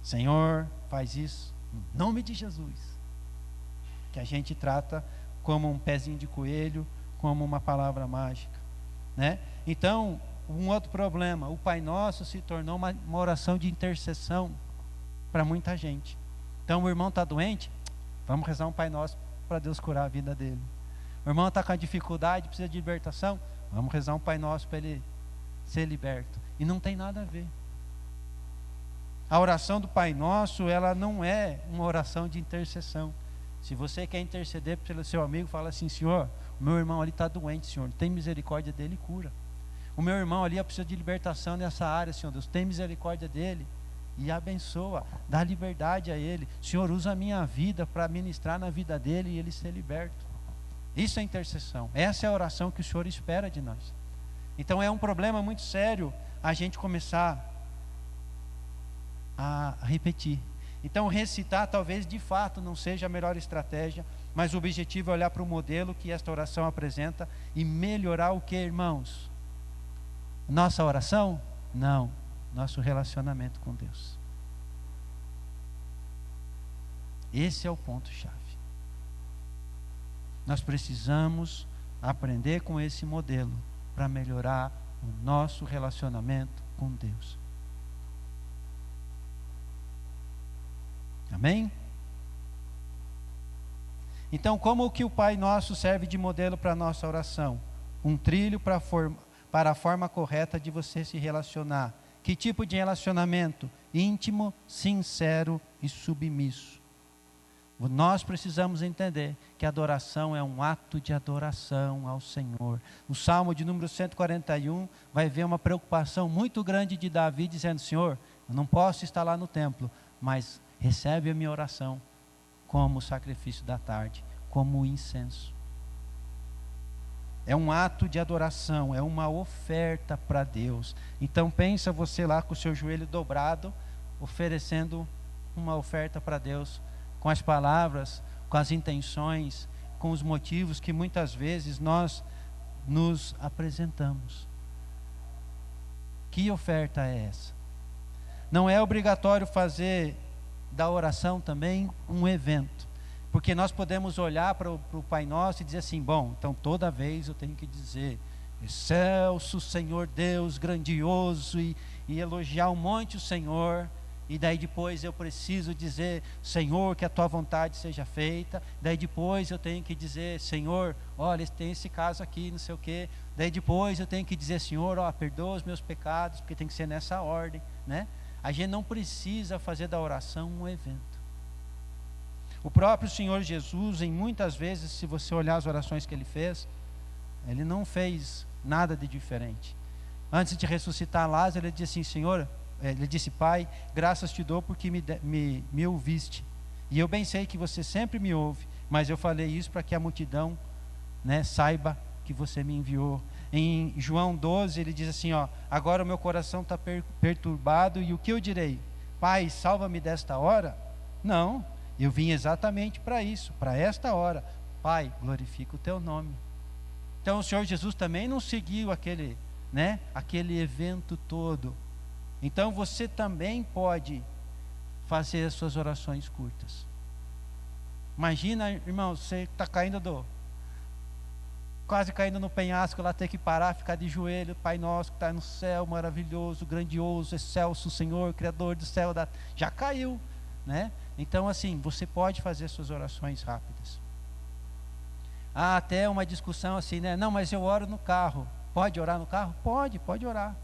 Senhor, faz isso, no nome de Jesus. Que a gente trata como um pezinho de coelho, como uma palavra mágica, Então, um outro problema, o Pai Nosso se tornou uma oração de intercessão para muita gente. Então o irmão está doente, vamos rezar um Pai Nosso para Deus curar a vida dele. O irmão está com a dificuldade, precisa de libertação, vamos rezar um Pai Nosso para ele ser liberto. E não tem nada a ver. A oração do Pai Nosso, ela não é uma oração de intercessão. Se você quer interceder pelo seu amigo, fala assim, Senhor, o meu irmão ali está doente, Senhor, tem misericórdia dele e cura. O meu irmão ali precisa de libertação nessa área, Senhor Deus, tem misericórdia dele e abençoa, dá liberdade a ele. Senhor, usa a minha vida para ministrar na vida dele e ele ser liberto. Isso é intercessão, essa é a oração que o Senhor espera de nós. Então é um problema muito sério a gente começar a repetir. Então recitar talvez de fato não seja a melhor estratégia, mas o objetivo é olhar para o modelo que esta oração apresenta e melhorar o que, irmãos? Nossa oração? Não. Nosso relacionamento com Deus. Esse é o ponto-chave. Nós precisamos aprender com esse modelo para melhorar o nosso relacionamento com Deus. Amém? Então, como que o Pai Nosso serve de modelo para a nossa oração? Um trilho para a forma correta de você se relacionar. Que tipo de relacionamento? Íntimo, sincero e submisso. Nós precisamos entender que a adoração é um ato de adoração ao Senhor. O Salmo de número 141 vai ver uma preocupação muito grande de Davi, dizendo, Senhor, eu não posso estar lá no templo, mas recebe a minha oração como o sacrifício da tarde, como o incenso. É um ato de adoração, é uma oferta para Deus. Então pensa você lá com o seu joelho dobrado, oferecendo uma oferta para Deus, com as palavras, com as intenções, com os motivos que muitas vezes nós nos apresentamos. Que oferta é essa? Não é obrigatório fazer da oração também um evento, porque nós podemos olhar para o Pai Nosso e dizer assim: bom, então toda vez eu tenho que dizer excelso Senhor Deus grandioso, e elogiar um monte o Senhor, e daí depois eu preciso dizer: Senhor, que a tua vontade seja feita. Daí depois eu tenho que dizer: Senhor, olha, tem esse caso aqui, não sei o quê. Daí depois eu tenho que dizer: Senhor, ó, perdoa os meus pecados, porque tem que ser nessa ordem, né? A gente não precisa fazer da oração um evento. O próprio Senhor Jesus, em muitas vezes, se você olhar as orações que ele fez, ele não fez nada de diferente. Antes de ressuscitar Lázaro, ele disse assim: Senhor, ele disse: Pai, graças te dou porque me ouviste. E eu bem sei que você sempre me ouve, mas eu falei isso para que a multidão, né, saiba que você me enviou. Em João 12, ele diz assim: ó, agora o meu coração está perturbado, e o que eu direi? Pai, salva-me desta hora? Não, eu vim exatamente para isso, para esta hora. Pai, glorifica o teu nome. Então o Senhor Jesus também não seguiu aquele evento todo. Então você também pode fazer as suas orações curtas. Imagina, irmão, você está quase caindo no penhasco, lá ter que parar, ficar de joelho: Pai nosso que está no céu, maravilhoso, grandioso, excelso Senhor, Criador do céu, já caiu, né? Então assim, você pode fazer suas orações rápidas. Há até uma discussão assim, né? Não, mas eu oro no carro. Pode orar no carro? Pode orar,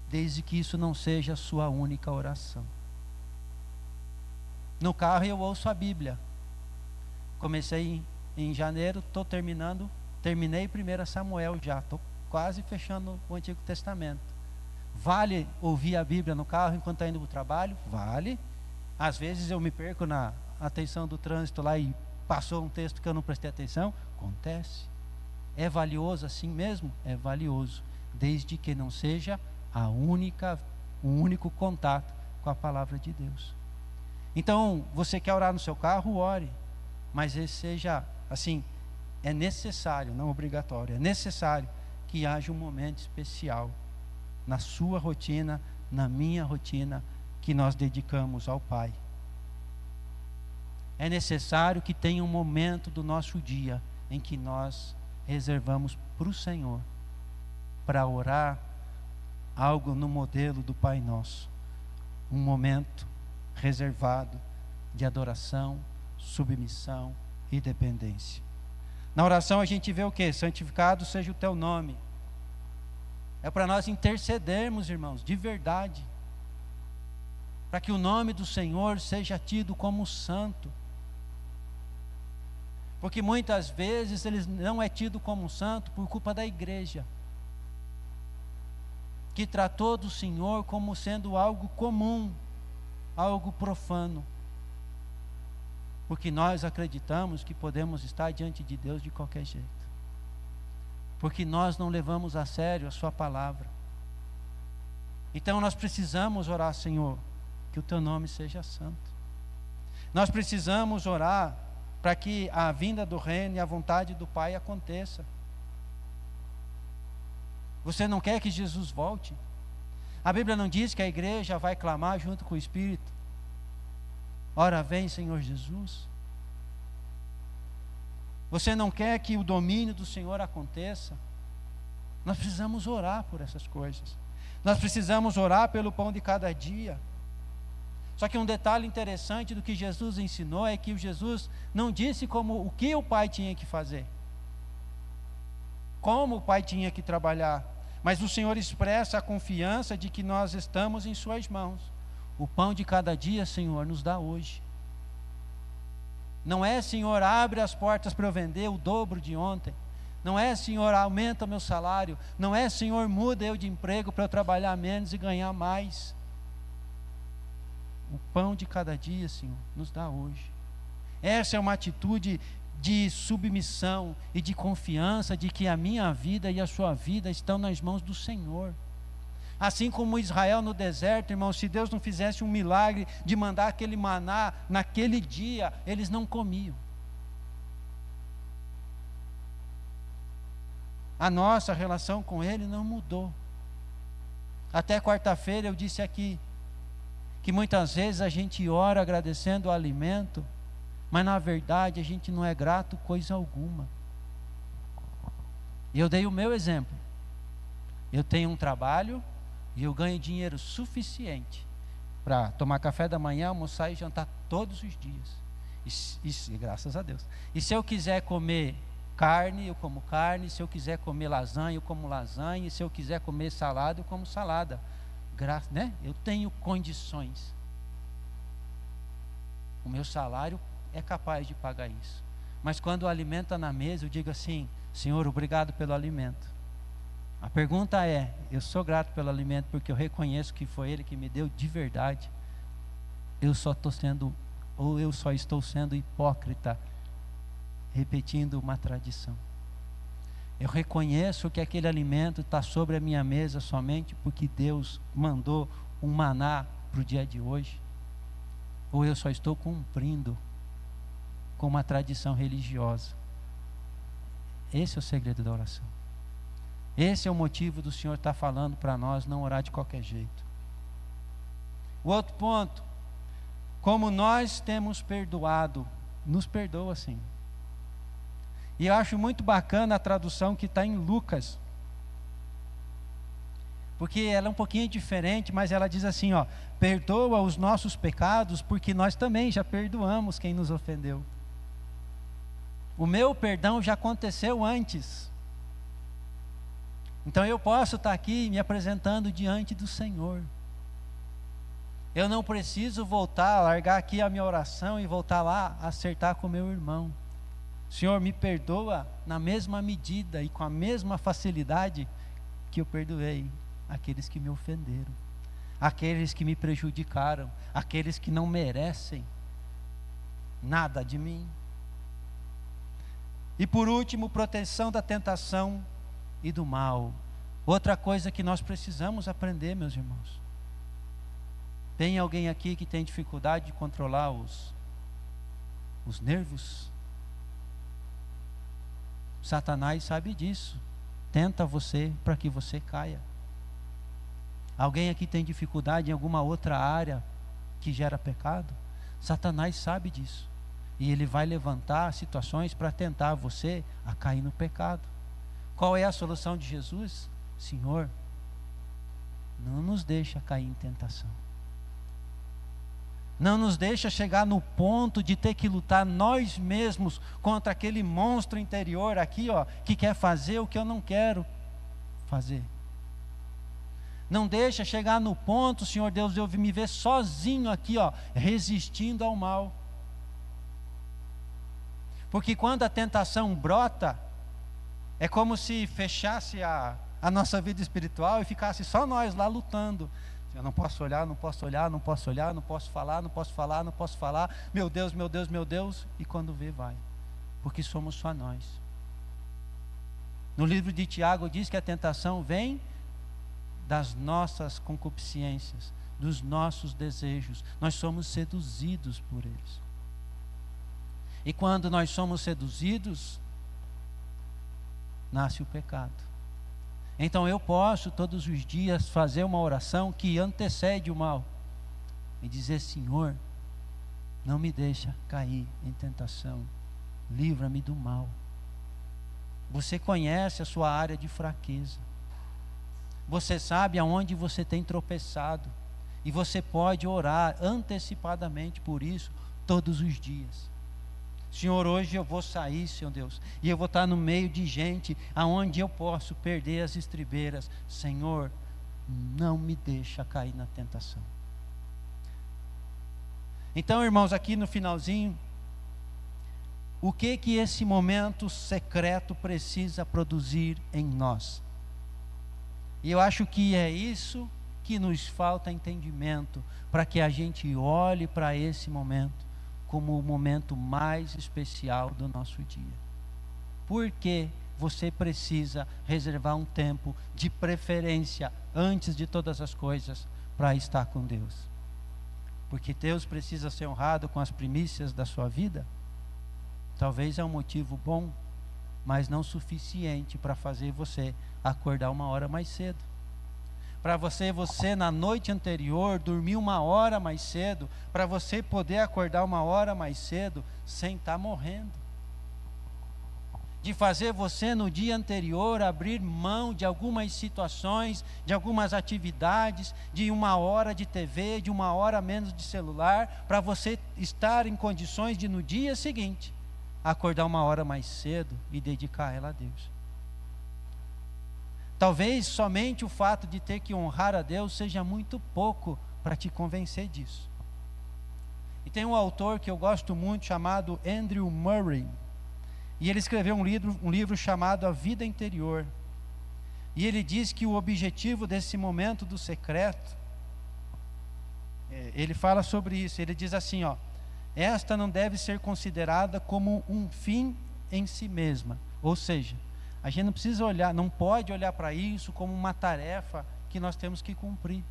desde que isso não seja a sua única oração. No carro eu ouço a Bíblia. Comecei em janeiro, terminei 1 Samuel já, estou quase fechando o Antigo Testamento. Vale ouvir a Bíblia no carro enquanto está indo para o trabalho? Vale. Às vezes eu me perco na atenção do trânsito lá e passou um texto que eu não prestei atenção. Acontece. É valioso assim mesmo? É valioso, desde que não seja o único contato com a palavra de Deus. Então, você quer orar no seu carro? Ore, mas esse seja assim, é necessário, não obrigatório, é necessário que haja um momento especial na sua rotina, na minha rotina, que nós dedicamos ao Pai. É necessário que tenha um momento do nosso dia em que nós reservamos para o Senhor, para orar algo no modelo do Pai Nosso, um momento reservado de adoração, submissão e dependência. Na oração a gente vê o que? Santificado seja o teu nome. É para nós intercedermos, irmãos, de verdade, para que o nome do Senhor seja tido como santo. Porque muitas vezes ele não é tido como santo por culpa da igreja, que tratou do Senhor como sendo algo comum, algo profano. Porque nós acreditamos que podemos estar diante de Deus de qualquer jeito. Porque nós não levamos a sério a sua palavra. Então nós precisamos orar: Senhor, que o teu nome seja santo. Nós precisamos orar para que a vinda do reino e a vontade do Pai aconteça. Você não quer que Jesus volte? A Bíblia não diz que a igreja vai clamar junto com o Espírito: ora vem, Senhor Jesus? Você não quer que o domínio do Senhor aconteça? Nós precisamos orar por essas coisas. Nós precisamos orar pelo pão de cada dia. Só que um detalhe interessante do que Jesus ensinou é que Jesus não disse o que o Pai tinha que fazer, como o Pai tinha que trabalhar, mas o Senhor expressa a confiança de que nós estamos em suas mãos. O pão de cada dia, Senhor, nos dá hoje. Não é: Senhor, abre as portas para eu vender o dobro de ontem. Não é: Senhor, aumenta meu salário. Não é: Senhor, muda eu de emprego para eu trabalhar menos e ganhar mais. O pão de cada dia, Senhor, nos dá hoje. Essa é uma atitude de submissão e de confiança de que a minha vida e a sua vida estão nas mãos do Senhor. Assim como Israel no deserto, irmãos, se Deus não fizesse um milagre de mandar aquele maná naquele dia, eles não comiam. A nossa relação com Ele não mudou. Até quarta-feira eu disse aqui, que muitas vezes a gente ora agradecendo o alimento, mas na verdade a gente não é grato coisa alguma. E eu dei o meu exemplo. Eu tenho um trabalho e eu ganho dinheiro suficiente para tomar café da manhã, almoçar e jantar todos os dias. E graças a Deus. E se eu quiser comer carne, eu como carne. Se eu quiser comer lasanha, eu como lasanha. E se eu quiser comer salada, eu como salada. Né? Eu tenho condições. O meu salário é capaz de pagar isso. Mas quando o alimento está na mesa, eu digo assim: Senhor, obrigado pelo alimento. A pergunta é: eu sou grato pelo alimento porque eu reconheço que foi Ele que me deu de verdade? Eu só estou sendo hipócrita, repetindo uma tradição? Eu reconheço que aquele alimento está sobre a minha mesa somente porque Deus mandou um maná para o dia de hoje? Ou eu só estou cumprindo com uma tradição religiosa? Esse é o segredo da oração. Esse é o motivo do Senhor estar falando para nós não orar de qualquer jeito. O outro ponto: como nós temos perdoado, nos perdoa sim. E eu acho muito bacana a tradução que está em Lucas, porque ela é um pouquinho diferente, mas ela diz assim, ó: perdoa os nossos pecados, porque nós também já perdoamos quem nos ofendeu. O meu perdão já aconteceu antes. Então eu posso estar aqui me apresentando diante do Senhor. Eu não preciso voltar, largar aqui a minha oração e voltar lá acertar com o meu irmão. Senhor, me perdoa na mesma medida e com a mesma facilidade que eu perdoei aqueles que me ofenderam, aqueles que me prejudicaram, aqueles que não merecem nada de mim. E por último, proteção da tentação e do mal. Outra coisa que nós precisamos aprender, meus irmãos. Tem alguém aqui que tem dificuldade de controlar os nervos? Satanás sabe disso. Tenta você para que você caia. Alguém aqui tem dificuldade em alguma outra área que gera pecado? Satanás sabe disso. E ele vai levantar situações para tentar você a cair no pecado. Qual é a solução de Jesus? Senhor, não nos deixa cair em tentação. Não nos deixa chegar no ponto de ter que lutar nós mesmos contra aquele monstro interior aqui, ó, que quer fazer o que eu não quero fazer. Não deixa chegar no ponto, Senhor Deus, de eu me ver sozinho aqui, ó, resistindo ao mal. Porque quando a tentação brota, é como se fechasse a nossa vida espiritual e ficasse só nós lá lutando. Eu não posso olhar, não posso olhar, não posso olhar, não posso falar, não posso falar, não posso falar. Meu Deus, meu Deus, meu Deus. E quando vê, vai. Porque somos só nós. No livro de Tiago diz que a tentação vem das nossas concupiscências, dos nossos desejos. Nós somos seduzidos por eles. E quando nós somos seduzidos, nasce o pecado. Então eu posso todos os dias fazer uma oração que antecede o mal e dizer: Senhor, não me deixa cair em tentação, livra-me do mal. Você conhece a sua área de fraqueza, você sabe aonde você tem tropeçado, e você pode orar antecipadamente por isso todos os dias. Senhor, hoje eu vou sair, Senhor Deus, e eu vou estar no meio de gente aonde eu posso perder as estribeiras. Senhor, não me deixa cair na tentação. Então, irmãos, aqui no finalzinho, o que esse momento secreto precisa produzir em nós? E eu acho que é isso que nos falta entendimento, para que a gente olhe para esse momento como o momento mais especial do nosso dia. Por que você precisa reservar um tempo de preferência antes de todas as coisas para estar com Deus? Porque Deus precisa ser honrado com as primícias da sua vida? Talvez é um motivo bom, mas não suficiente para fazer você acordar uma hora mais cedo. Para você na noite anterior dormir uma hora mais cedo, para você poder acordar uma hora mais cedo sem estar morrendo. De fazer você no dia anterior abrir mão de algumas situações, de algumas atividades, de uma hora de TV, de uma hora menos de celular, para você estar em condições de no dia seguinte acordar uma hora mais cedo e dedicar ela a Deus. Talvez somente o fato de ter que honrar a Deus seja muito pouco para te convencer disso. E tem um autor que eu gosto muito chamado Andrew Murray, e ele escreveu um livro chamado A Vida Interior. E ele diz que o objetivo desse momento do secreto, ele fala sobre isso, ele diz assim, esta não deve ser considerada como um fim em si mesma, ou seja, a gente não precisa olhar, não pode olhar para isso como uma tarefa que nós temos que cumprir.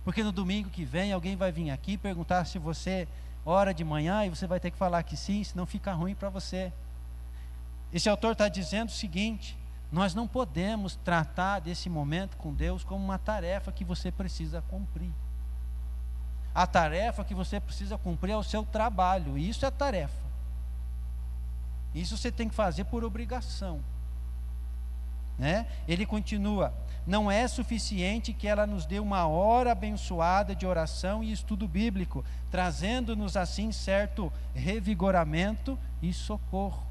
Porque no domingo que vem alguém vai vir aqui perguntar se você ora de manhã e você vai ter que falar que sim, senão fica ruim para você. Esse autor está dizendo o seguinte: nós não podemos tratar desse momento com Deus como uma tarefa que você precisa cumprir. A tarefa que você precisa cumprir é o seu trabalho, e isso é tarefa. Isso você tem que fazer por obrigação. Ele continua: não é suficiente que ela nos dê uma hora abençoada de oração e estudo bíblico, trazendo-nos assim certo revigoramento e socorro.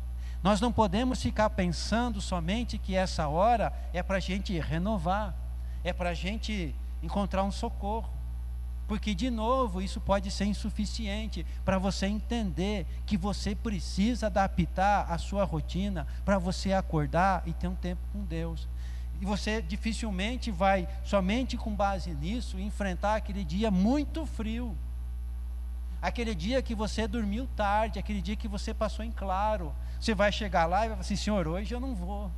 Nós não podemos ficar pensando somente que essa hora é para a gente renovar, é para a gente encontrar um socorro, porque de novo isso pode ser insuficiente para você entender que você precisa adaptar a sua rotina para você acordar e ter um tempo com Deus. E você dificilmente vai, somente com base nisso, enfrentar aquele dia muito frio, aquele dia que você dormiu tarde, aquele dia que você passou em claro. Você vai chegar lá e vai falar assim: Senhor, hoje eu não vou.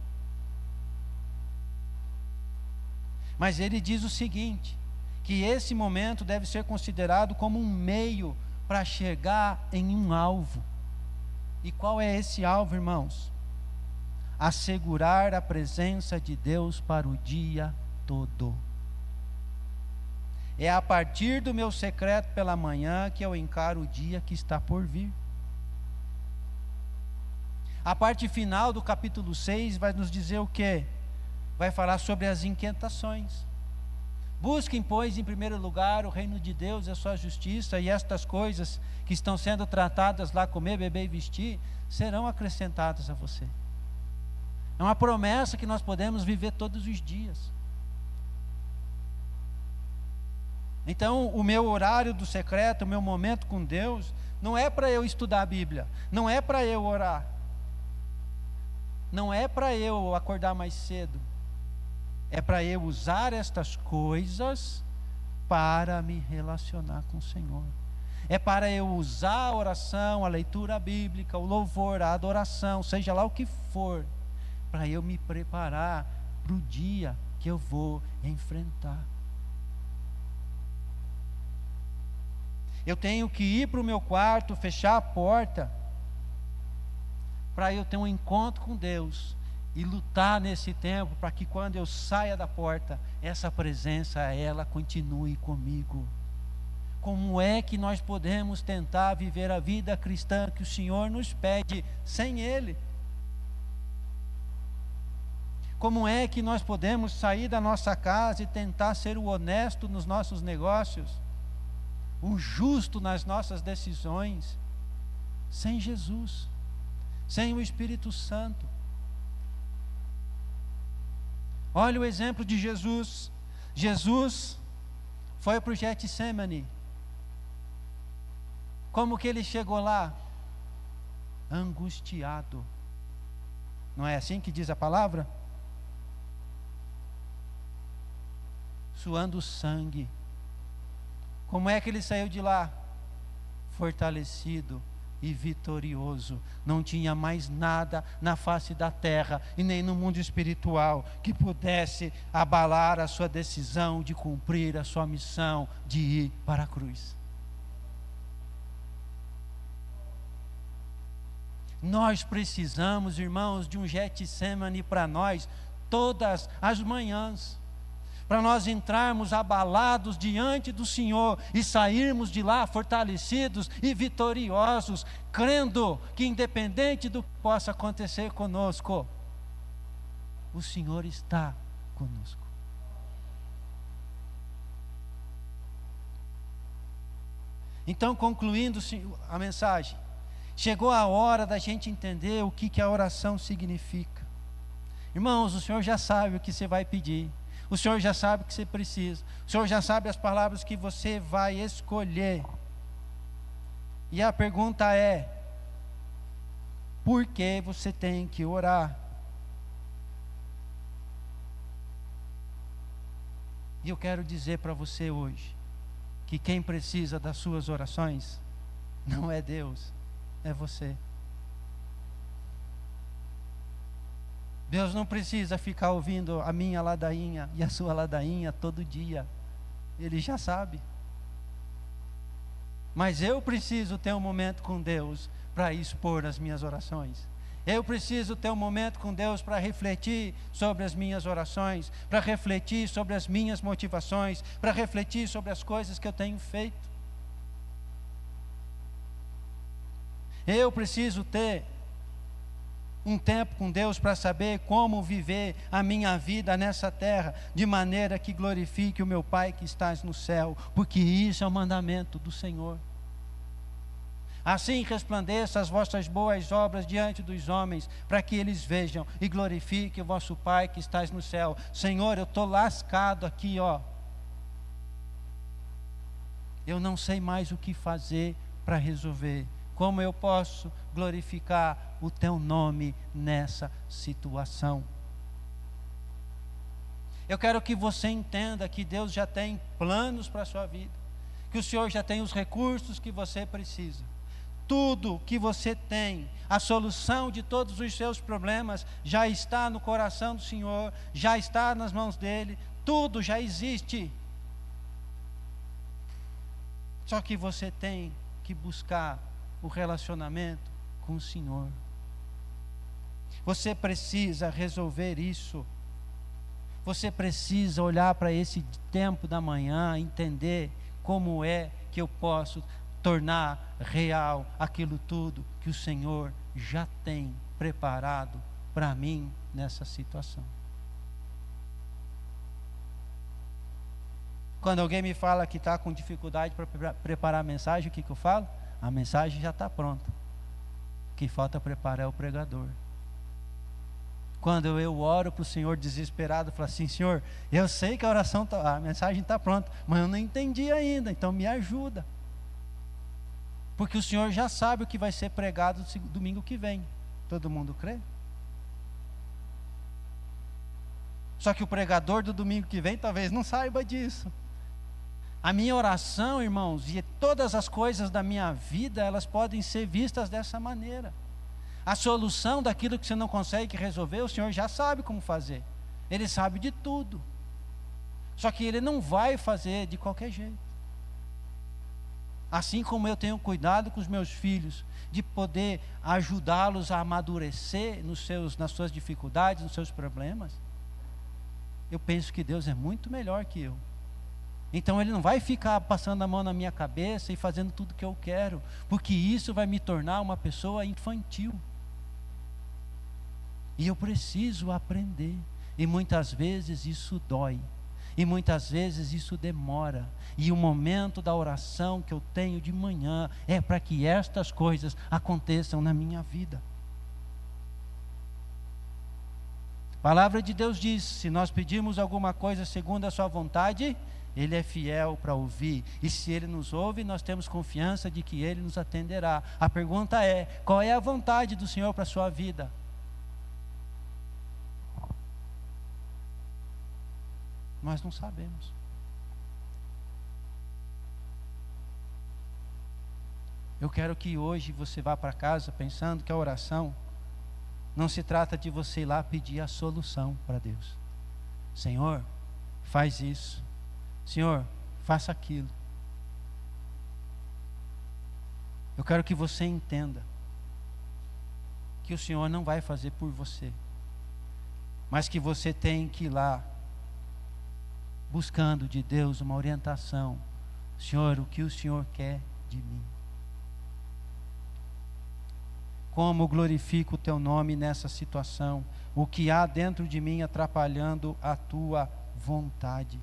Mas ele diz o seguinte, que esse momento deve ser considerado como um meio para chegar em um alvo. E qual é esse alvo, irmãos? Assegurar a presença de Deus para o dia todo. É a partir do meu secreto pela manhã que eu encaro o dia que está por vir. A parte final do capítulo 6 vai nos dizer o quê? Vai falar sobre as inquietações. Busquem, pois, em primeiro lugar o reino de Deus e a sua justiça, e estas coisas que estão sendo tratadas lá, comer, beber e vestir, serão acrescentadas a você. É uma promessa que nós podemos viver todos os dias. Então, o meu horário do secreto, o meu momento com Deus, não é para eu estudar a Bíblia, não é para eu orar, não é para eu acordar mais cedo, é para eu usar estas coisas para me relacionar com o Senhor. É para eu usar a oração, a leitura bíblica, o louvor, a adoração, seja lá o que for, para eu me preparar para o dia que eu vou enfrentar. Eu tenho que ir para o meu quarto, fechar a porta, para eu ter um encontro com Deus e lutar nesse tempo, para que quando eu saia da porta, essa presença, ela continue comigo. Como é que nós podemos tentar viver a vida cristã que o Senhor nos pede sem Ele? Como é que nós podemos sair da nossa casa e tentar ser o honesto nos nossos negócios, o justo nas nossas decisões, sem Jesus, sem o Espírito Santo? Olha o exemplo de Jesus. Jesus foi para o Getsemane. Como que ele chegou lá? Angustiado. Não é assim que diz a palavra? Suando sangue. Como é que ele saiu de lá? fortalecido e vitorioso. Não tinha mais nada na face da terra e nem no mundo espiritual que pudesse abalar a sua decisão de cumprir a sua missão de ir para a cruz. Nós precisamos, irmãos, de um Getsemane para nós todas as manhãs, para nós entrarmos abalados diante do Senhor e sairmos de lá fortalecidos e vitoriosos, crendo que independente do que possa acontecer conosco, o Senhor está conosco. Então, concluindo a mensagem, chegou a hora da gente entender o que a oração significa. Irmãos, o Senhor já sabe o que você vai pedir. O Senhor já sabe o que você precisa. O Senhor já sabe as palavras que você vai escolher. E a pergunta é: por que você tem que orar? E eu quero dizer para você hoje, que quem precisa das suas orações não é Deus, é você. Deus não precisa ficar ouvindo a minha ladainha e a sua ladainha todo dia. Ele já sabe. Mas eu preciso ter um momento com Deus para expor as minhas orações. Eu preciso ter um momento com Deus para refletir sobre as minhas orações, para refletir sobre as minhas motivações, para refletir sobre as coisas que eu tenho feito. Eu preciso ter um tempo com Deus para saber como viver a minha vida nessa terra, de maneira que glorifique o meu Pai que estás no céu, porque isso é o mandamento do Senhor. Assim resplandeça as vossas boas obras diante dos homens, para que eles vejam e glorifiquem o vosso Pai que estás no céu. Senhor, eu estou lascado aqui, ó. Eu não sei mais o que fazer para resolver. Como eu posso glorificar o teu nome nessa situação? Eu quero que você entenda que Deus já tem planos para a sua vida, que o Senhor já tem os recursos que você precisa. Tudo que você tem, a solução de todos os seus problemas já está no coração do Senhor, já está nas mãos dele, tudo já existe. Só que você tem que buscar o relacionamento com o Senhor. Você precisa resolver isso. Você precisa olhar para esse tempo da manhã, entender como é que eu posso tornar real aquilo tudo que o Senhor já tem preparado para mim nessa situação. Quando alguém me fala que está com dificuldade para preparar a mensagem, o que eu falo? A mensagem já está pronta. O que falta preparar é o pregador. Quando eu oro para o Senhor desesperado, eu falo assim: Senhor, eu sei que a mensagem está pronta, mas eu não entendi ainda, então me ajuda. Porque o Senhor já sabe o que vai ser pregado domingo que vem. Todo mundo crê? Só que o pregador do domingo que vem talvez não saiba disso. A minha oração, irmãos, e todas as coisas da minha vida, elas podem ser vistas dessa maneira. A solução daquilo que você não consegue resolver, o Senhor já sabe como fazer. Ele sabe de tudo. Só que Ele não vai fazer de qualquer jeito. Assim como eu tenho cuidado com os meus filhos, de poder ajudá-los a amadurecer nas suas dificuldades, nos seus problemas, eu penso que Deus é muito melhor que eu. Então Ele não vai ficar passando a mão na minha cabeça e fazendo tudo o que eu quero, porque isso vai me tornar uma pessoa infantil. E eu preciso aprender, e muitas vezes isso dói, e muitas vezes isso demora, e o momento da oração que eu tenho de manhã é para que estas coisas aconteçam na minha vida. A palavra de Deus diz: se nós pedirmos alguma coisa segundo a sua vontade, Ele é fiel para ouvir, e se Ele nos ouve, nós temos confiança de que Ele nos atenderá. A pergunta é: qual é a vontade do Senhor para a sua vida? Nós não sabemos. Eu quero que hoje você vá para casa pensando que a oração não se trata de você ir lá pedir a solução para Deus. Senhor, faz isso. Senhor, faça aquilo. Eu quero que você entenda que o Senhor não vai fazer por você, mas que você tem que ir lá buscando de Deus uma orientação. Senhor, o que o Senhor quer de mim? Como glorifico o teu nome nessa situação? O que há dentro de mim atrapalhando a tua vontade,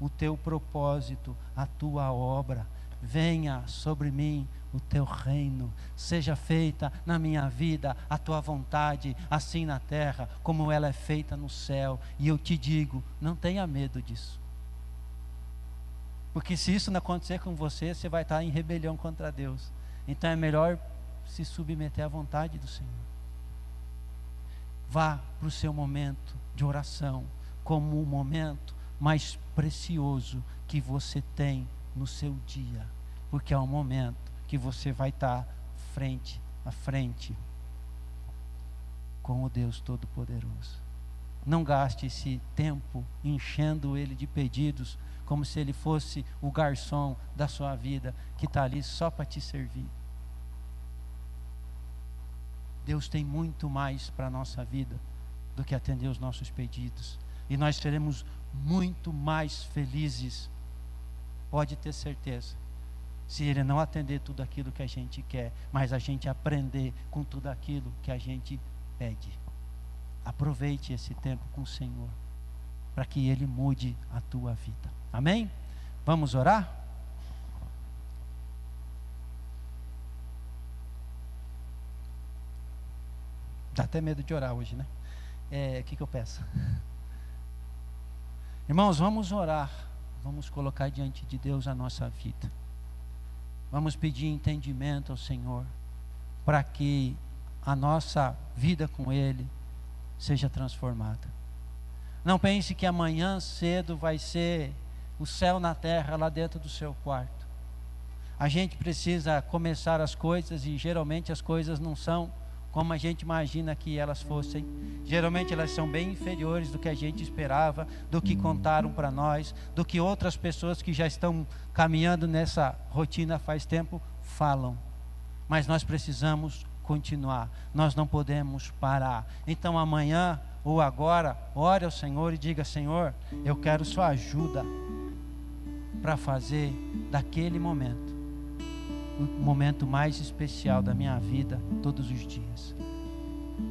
o teu propósito, a tua obra? Venha sobre mim o teu reino, seja feita na minha vida a tua vontade, assim na terra como ela é feita no céu. E eu te digo, não tenha medo disso, porque se isso não acontecer com você, você vai estar em rebelião contra Deus. Então é melhor se submeter à vontade do Senhor. Vá para o seu momento de oração como o momento mais precioso que você tem no seu dia, porque é o momento que você vai estar frente a frente com o Deus Todo-Poderoso. Não gaste esse tempo enchendo Ele de pedidos, como se Ele fosse o garçom da sua vida, que está ali só para te servir. Deus tem muito mais para a nossa vida do que atender os nossos pedidos, e nós seremos muito mais felizes, pode ter certeza, se Ele não atender tudo aquilo que a gente quer, mas a gente aprender com tudo aquilo que a gente pede. Aproveite esse tempo com o Senhor, para que Ele mude a tua vida. Amém? Vamos orar? Dá até medo de orar hoje, né? O que eu peço? Irmãos, vamos orar. Vamos colocar diante de Deus a nossa vida. Vamos pedir entendimento ao Senhor, para que a nossa vida com Ele seja transformada. Não pense que amanhã cedo vai ser o céu na terra lá dentro do seu quarto. A gente precisa começar as coisas, e geralmente as coisas não são como a gente imagina que elas fossem. Geralmente elas são bem inferiores do que a gente esperava, do que contaram para nós, do que outras pessoas que já estão caminhando nessa rotina faz tempo falam. Mas nós precisamos continuar, nós não podemos parar. Então amanhã ou agora, ore ao Senhor e diga: Senhor, eu quero sua ajuda para fazer daquele momento o momento mais especial da minha vida todos os dias.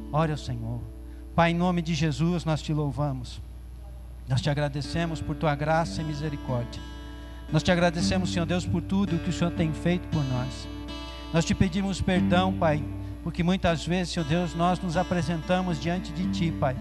Ore ao Senhor. Pai, em nome de Jesus nós te louvamos, nós te agradecemos por tua graça e misericórdia. Nós te agradecemos, Senhor Deus, por tudo que o Senhor tem feito por nós. Nós te pedimos perdão, Pai, porque muitas vezes, Senhor Deus, nós nos apresentamos diante de ti, Pai,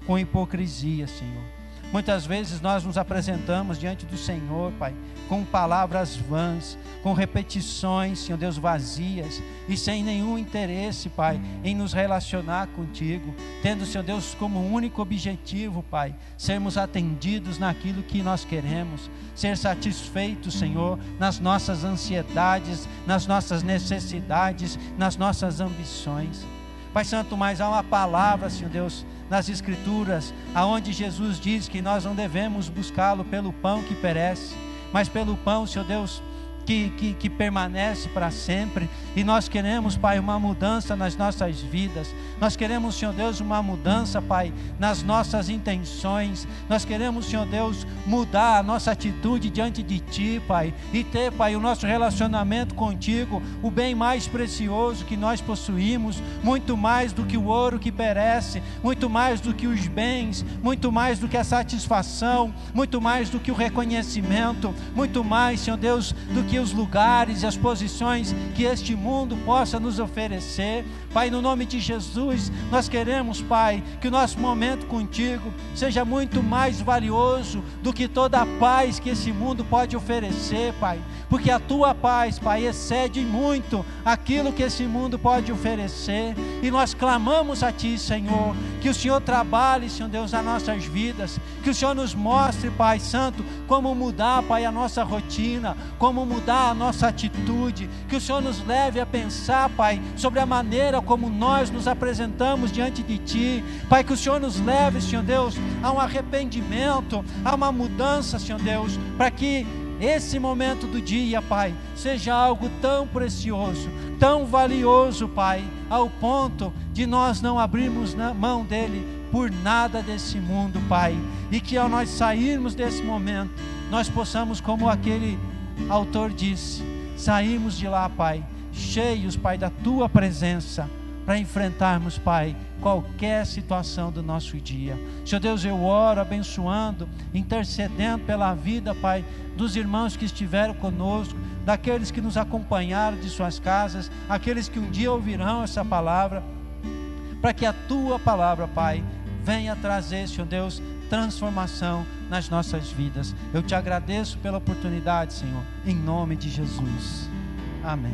com hipocrisia, Senhor. Muitas vezes nós nos apresentamos diante do Senhor, Pai, com palavras vãs, com repetições, Senhor Deus, vazias, e sem nenhum interesse, Pai, em nos relacionar contigo, tendo, Senhor Deus, como único objetivo, Pai, sermos atendidos naquilo que nós queremos, ser satisfeitos, Senhor, nas nossas ansiedades, nas nossas necessidades, nas nossas ambições. Pai Santo, mas há uma palavra, Senhor Deus, nas Escrituras, aonde Jesus diz que nós não devemos buscá-lo pelo pão que perece, mas pelo pão, Senhor Deus, que permanece para sempre. E nós queremos, Pai, uma mudança nas nossas vidas. Nós queremos, Senhor Deus, uma mudança, Pai, nas nossas intenções. Nós queremos, Senhor Deus, mudar a nossa atitude diante de Ti, Pai, e ter, Pai, o nosso relacionamento contigo, o bem mais precioso que nós possuímos, muito mais do que o ouro que perece, muito mais do que os bens, muito mais do que a satisfação, muito mais do que o reconhecimento, muito mais, Senhor Deus, do que os lugares e as posições que este mundo possa nos oferecer. Pai, no nome de Jesus, nós queremos, Pai, que o nosso momento contigo seja muito mais valioso do que toda a paz que esse mundo pode oferecer, Pai, porque a tua paz, Pai, excede muito aquilo que esse mundo pode oferecer. e nós clamamos a Ti, Senhor, que o Senhor trabalhe, Senhor Deus, nas nossas vidas, que o Senhor nos mostre, Pai Santo, como mudar, Pai, a nossa rotina, como mudar a nossa atitude, que o Senhor nos leve a pensar, Pai, sobre a maneira como nós nos apresentamos diante de Ti, Pai, que o Senhor nos leve, Senhor Deus, a um arrependimento, a uma mudança, Senhor Deus, para que esse momento do dia, Pai, seja algo tão precioso, tão valioso, Pai, ao ponto de nós não abrirmos mão dele por nada desse mundo, Pai, e que ao nós sairmos desse momento, nós possamos, como aquele autor disse, sairmos de lá, Pai, cheios, Pai, da Tua presença, para enfrentarmos, Pai, qualquer situação do nosso dia. Senhor Deus, eu oro abençoando, intercedendo pela vida, Pai, dos irmãos que estiveram conosco, daqueles que nos acompanharam de suas casas, aqueles que um dia ouvirão essa palavra, para que a Tua palavra, Pai, venha trazer, Senhor Deus, transformação nas nossas vidas. Eu Te agradeço pela oportunidade, Senhor, em nome de Jesus. Amém.